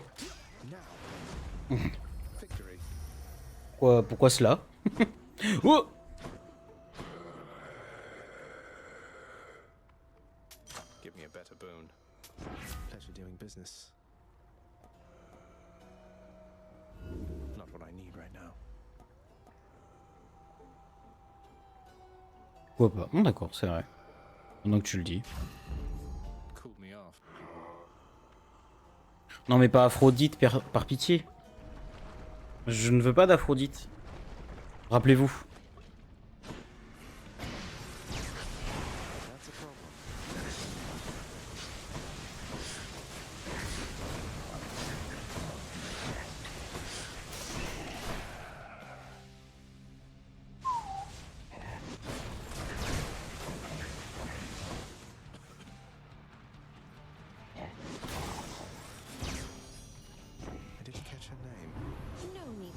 Now, victory. Pourquoi cela? Oh! Give me a better boon. Pleasure doing business. Not what I need right now. Pourquoi pas? Bon, d'accord, c'est vrai. Maintenant que tu le dis. Cool me off. Non, mais pas Aphrodite, par pitié. Je ne veux pas d'Aphrodite. Rappelez-vous. That's a problem. I didn't catch her name. No need.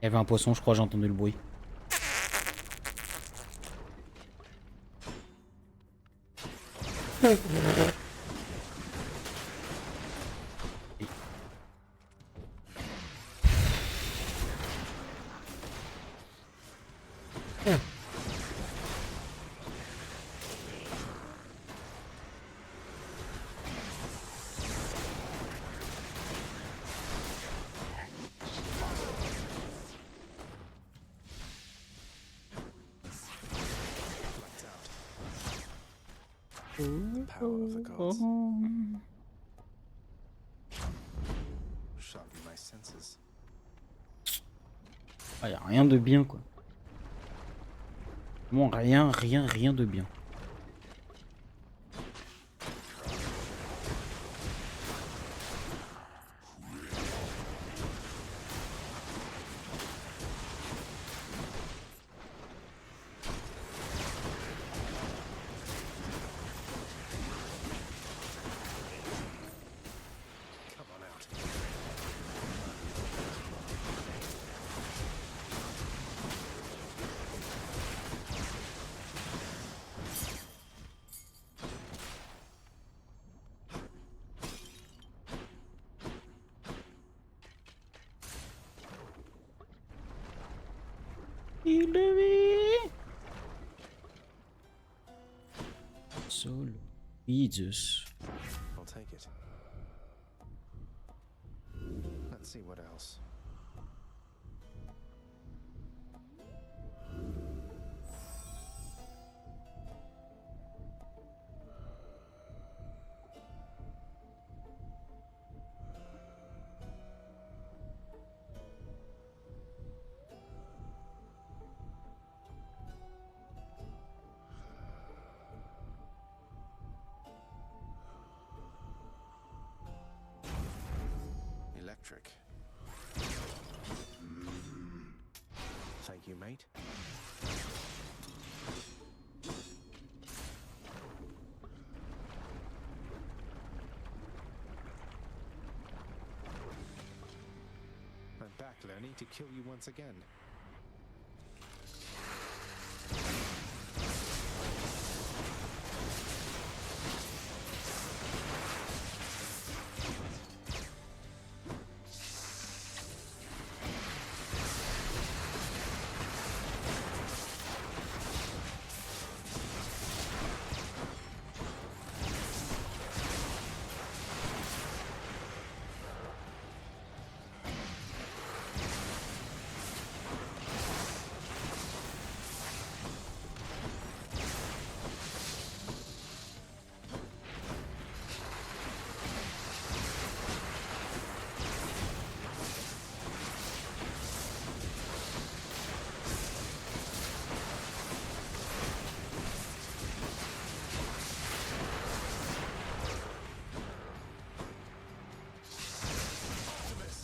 Il y avait un poisson, je crois, j'ai entendu le bruit. Lights out. The power of the gods. senses. Ah, y a rien de bien, quoi. Bon, rien de bien. Come on out. Il devait. Solo. Jesus. I'll take it. Let's see what else. Electric. Thank you, mate. I'm back, Lenny, to kill you once again.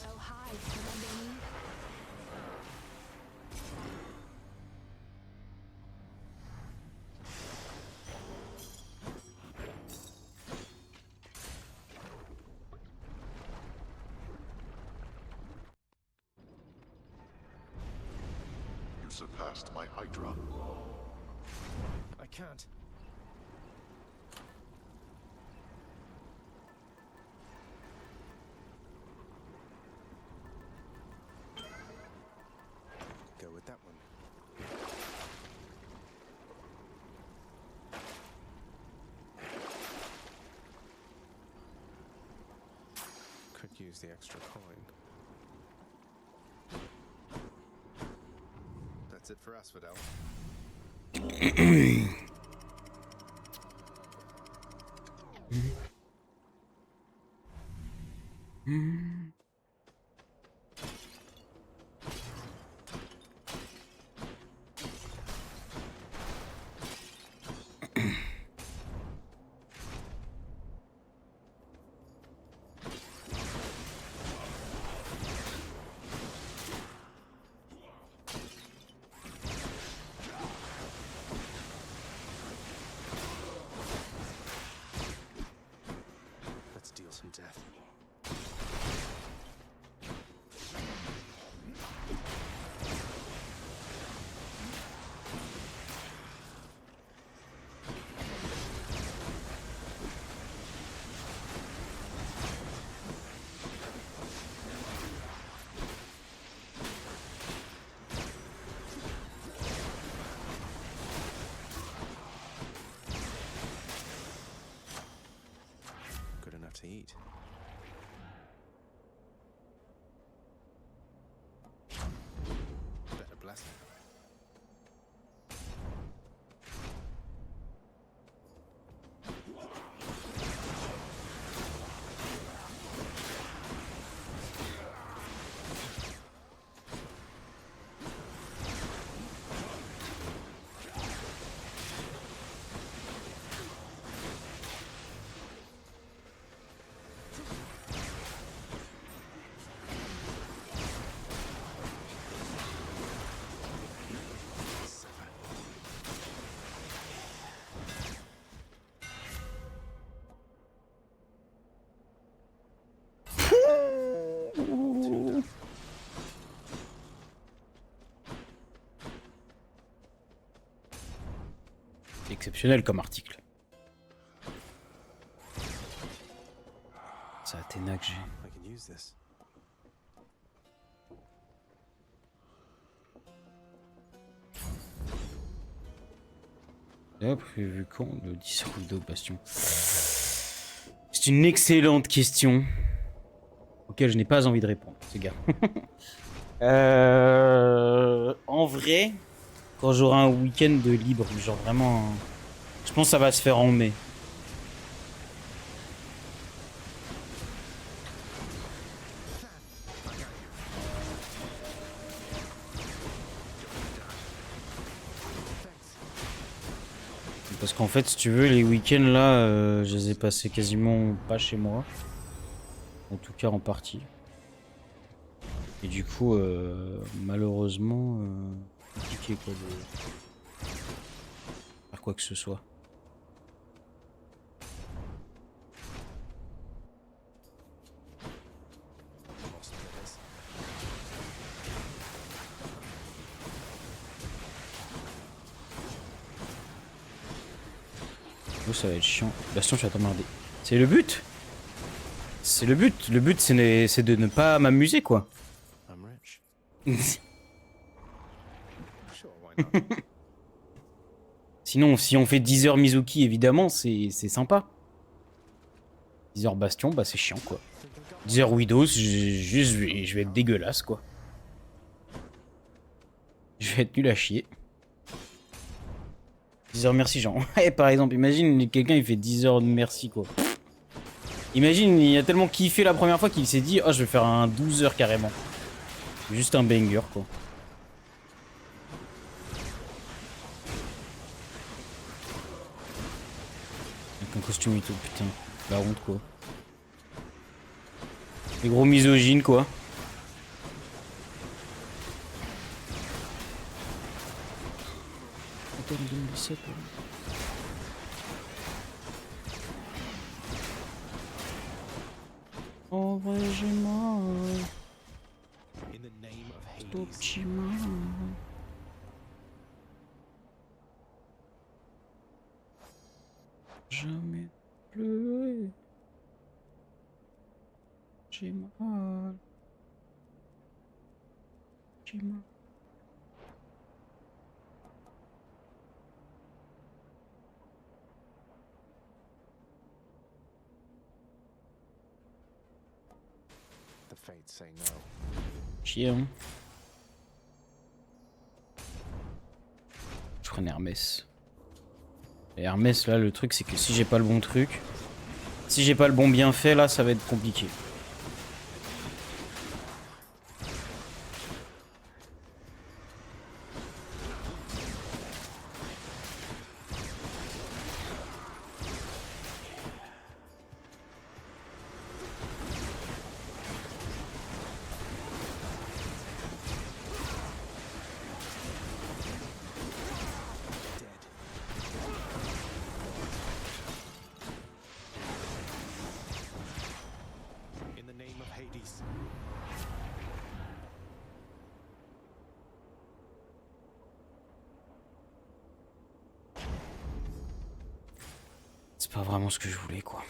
Oh, hi, remember me? You surpassed my Hydra. I can't. Go with that one. Could use the extra coin. That's it for Asphodel. Let's deal some death. C'est exceptionnel comme article. C'est Athéna que j'ai. I can use this. Hop, prévu quand le 10 vidéo Bastion. C'est une excellente question auquel je n'ai pas envie de répondre, ces gars. En vrai, quand j'aurai un week-end de libre, genre vraiment, je pense que ça va se faire en mai. Parce qu'en fait, si tu veux, les week-ends là, je les ai passés quasiment pas chez moi. En tout cas, en partie. Et du coup, malheureusement, compliqué quoi de faire quoi que ce soit. Oh, ça va être chiant. Bastion, tu vas t'emmerder. C'est le but. C'est le but. Le but, c'est de ne pas m'amuser, quoi. I'm rich. Sure, why not? Sinon, si on fait 10 heures Mizuki, évidemment, c'est sympa. 10 heures Bastion, bah c'est chiant, quoi. 10 heures Widows, je vais être dégueulasse, quoi. Je vais être nul à chier. 10 heures merci, genre. Ouais, par exemple, imagine quelqu'un il fait 10 heures de merci, quoi. Imagine, il a tellement kiffé la première fois qu'il s'est dit, oh, je vais faire un 12 heures carrément. Juste un banger, quoi. Avec un costume et tout, putain. La honte, quoi. Les gros misogynes, quoi. Attends, 2017, ouais. En vrai, j'ai mal. In the name of Ton Hades. petit mal. Jamais pleurer. J'ai mal. J'ai mal. The fates say no. Chien. Je prends Hermès. Et Hermès, là, le truc, c'est que si j'ai pas le bon truc, si j'ai pas le bon bienfait, là, ça va être compliqué. In the name of Hades. C'est pas vraiment ce que je voulais, quoi.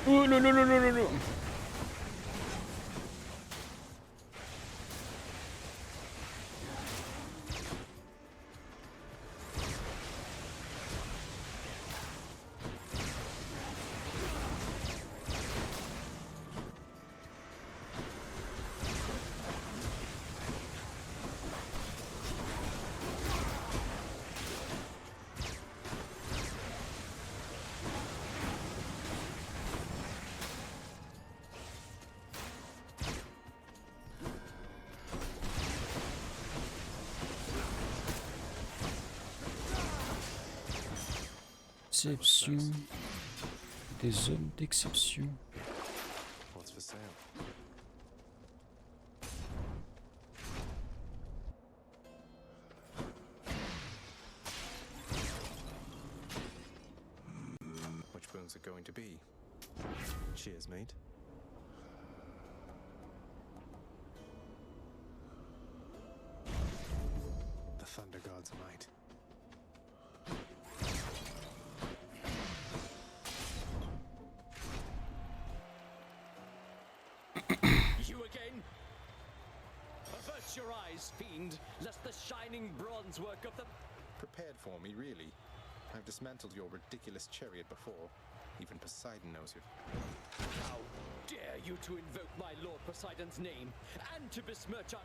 Oh là là là là là là. Exception. Des hommes d'exception. What's for sale? those are going to be. Cheers, mate. The Thunder God's might. You again? Avert your eyes, fiend, lest the shining bronze work of the... Prepared for me, really. I've dismantled your ridiculous chariot before. Even Poseidon knows you. How dare you to invoke my Lord Poseidon's name, and to besmirch our...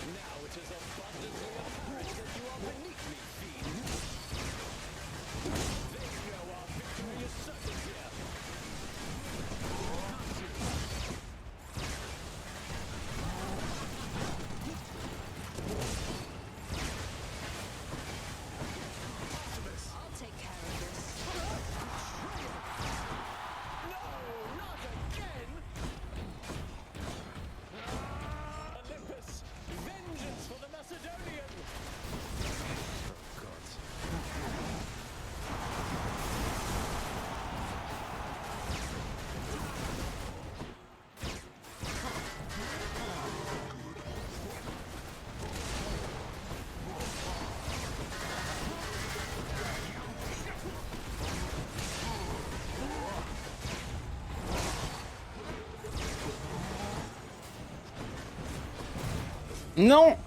Now it is abundantly apparent that you are beneath me, fiend. They know our victory is certain here. I'll take care of this. No, not again! Olympus, vengeance for the Macedonian! Oh, gods. Non.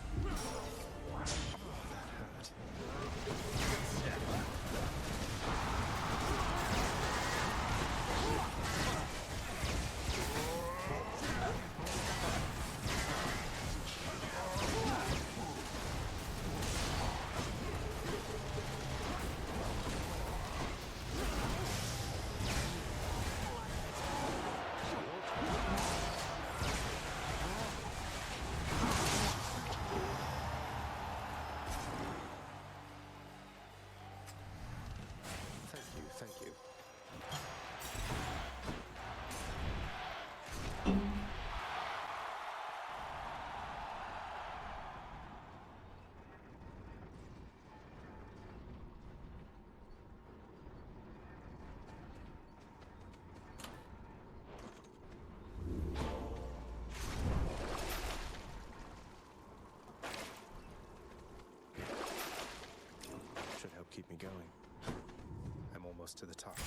Thank you. Should help keep me going. I'm almost to the top.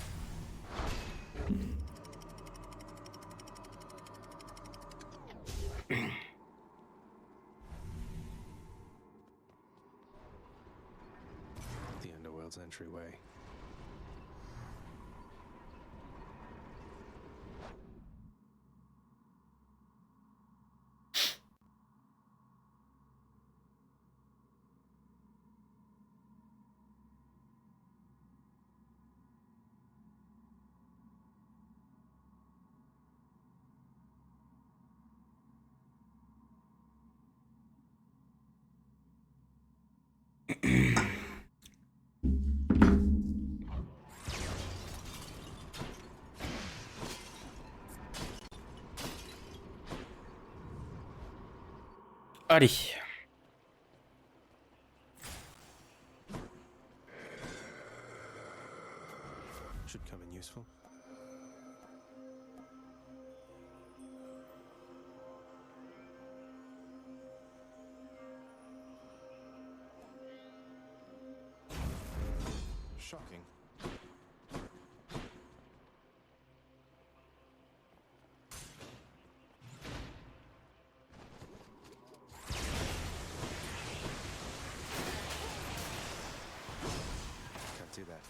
The Underworld's entryway. Allez. Should come in useful. Shocking. Can't do that.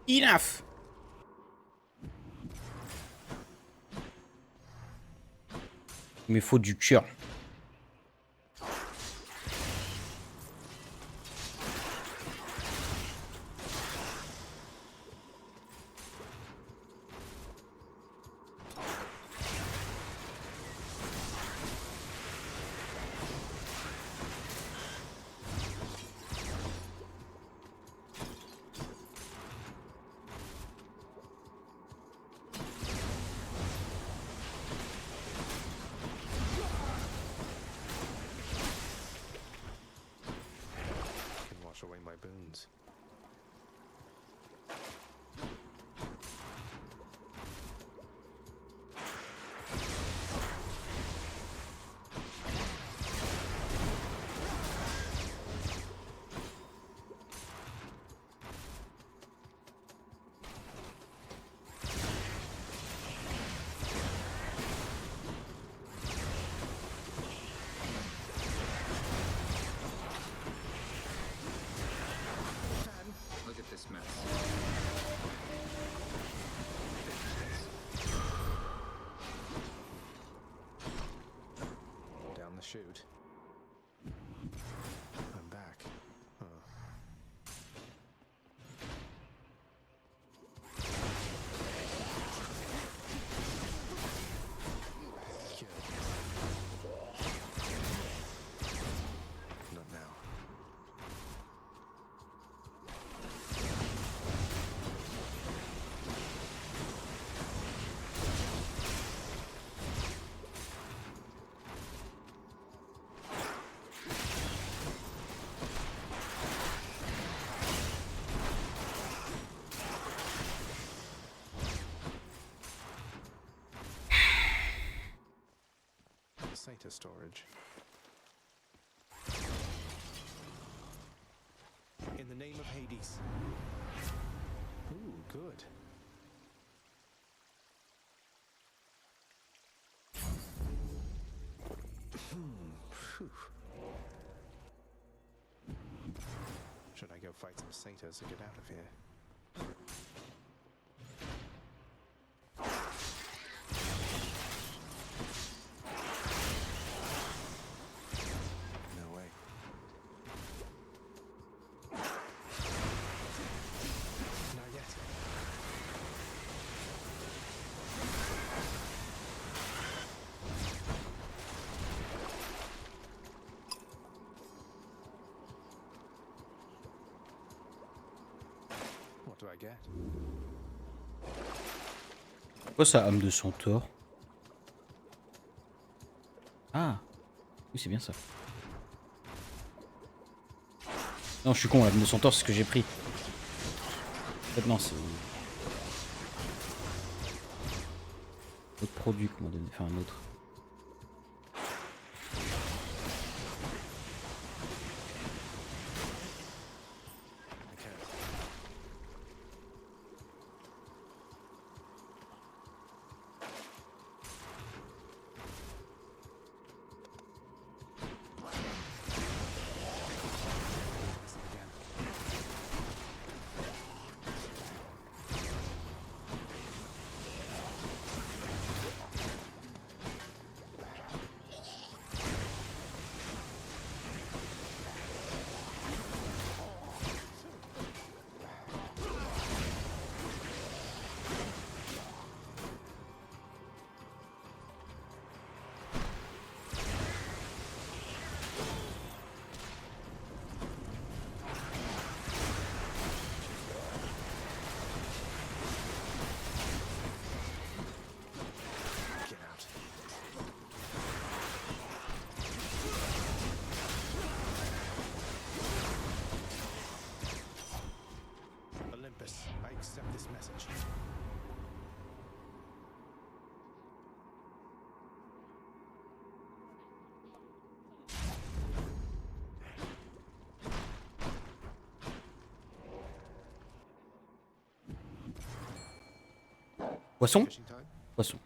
Enough. Il me faut du cœur. Can wash away my boons. Look at this mess. Down the chute. I'm back. Huh. Kill. Not now. Satyr storage. In the name of Hades. Ooh, good. Phew. Should I go fight some satyrs to get out of here? No way. Not yet. What do I get? Quoi ça, âme de centaure? Ah, oui, c'est bien ça. Non, je suis con, l'âme de centaure, c'est ce que j'ai pris. En fait, non, c'est. Autre produit qu'on m'a donné. Enfin, un autre. Get out. Olympus, I accept this message. Poisson? Fishing time? Poisson.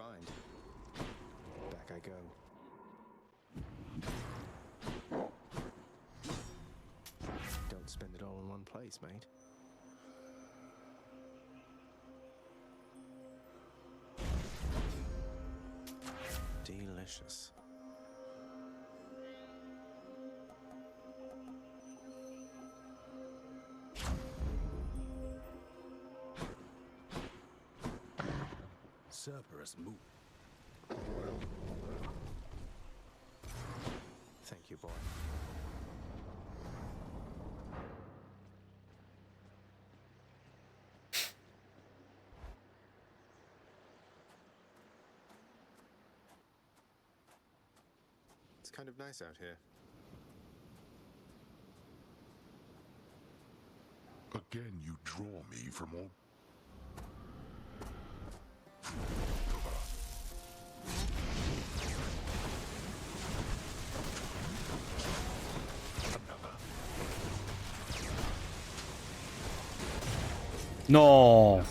mind. Back I go. Don't spend it all in one place, mate. Delicious. Cerberus move. Thank you, boy. It's kind of nice out here. Again, you draw me from all. Non.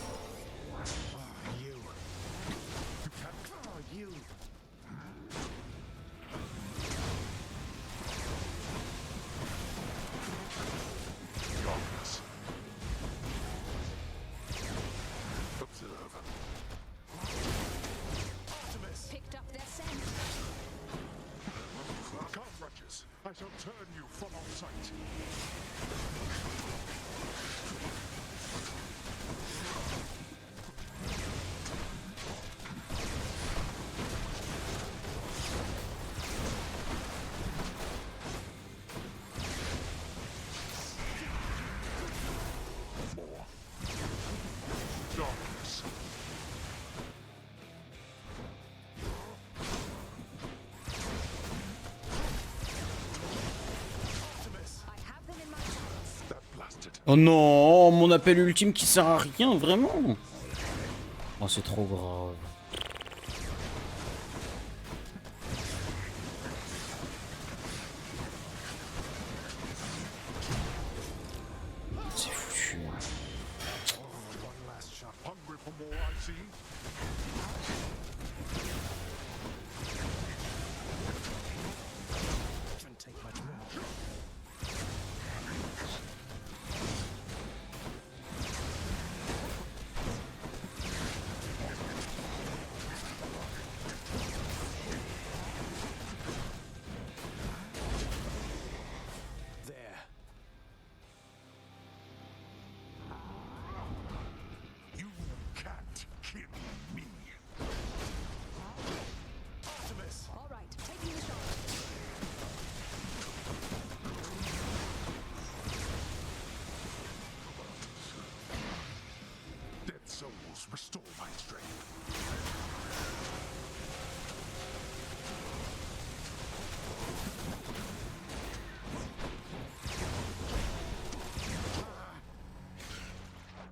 Picked up their scent. Come, wretches! I shall turn you from our sight. More darkness. I have them in my sights. That blasted. Oh non, mon appel ultime qui sert à rien, vraiment. Oh, c'est trop grave. C'est foutu. One last shot. Hungry for more, I see. Shouldn't take much more. There. You can't kill me. Optimus! All right, taking the shot. Dead souls restore my strength.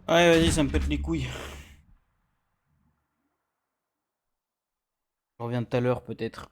Ouais, vas-y, ça me pète les couilles. Je reviens tout à l'heure, peut-être.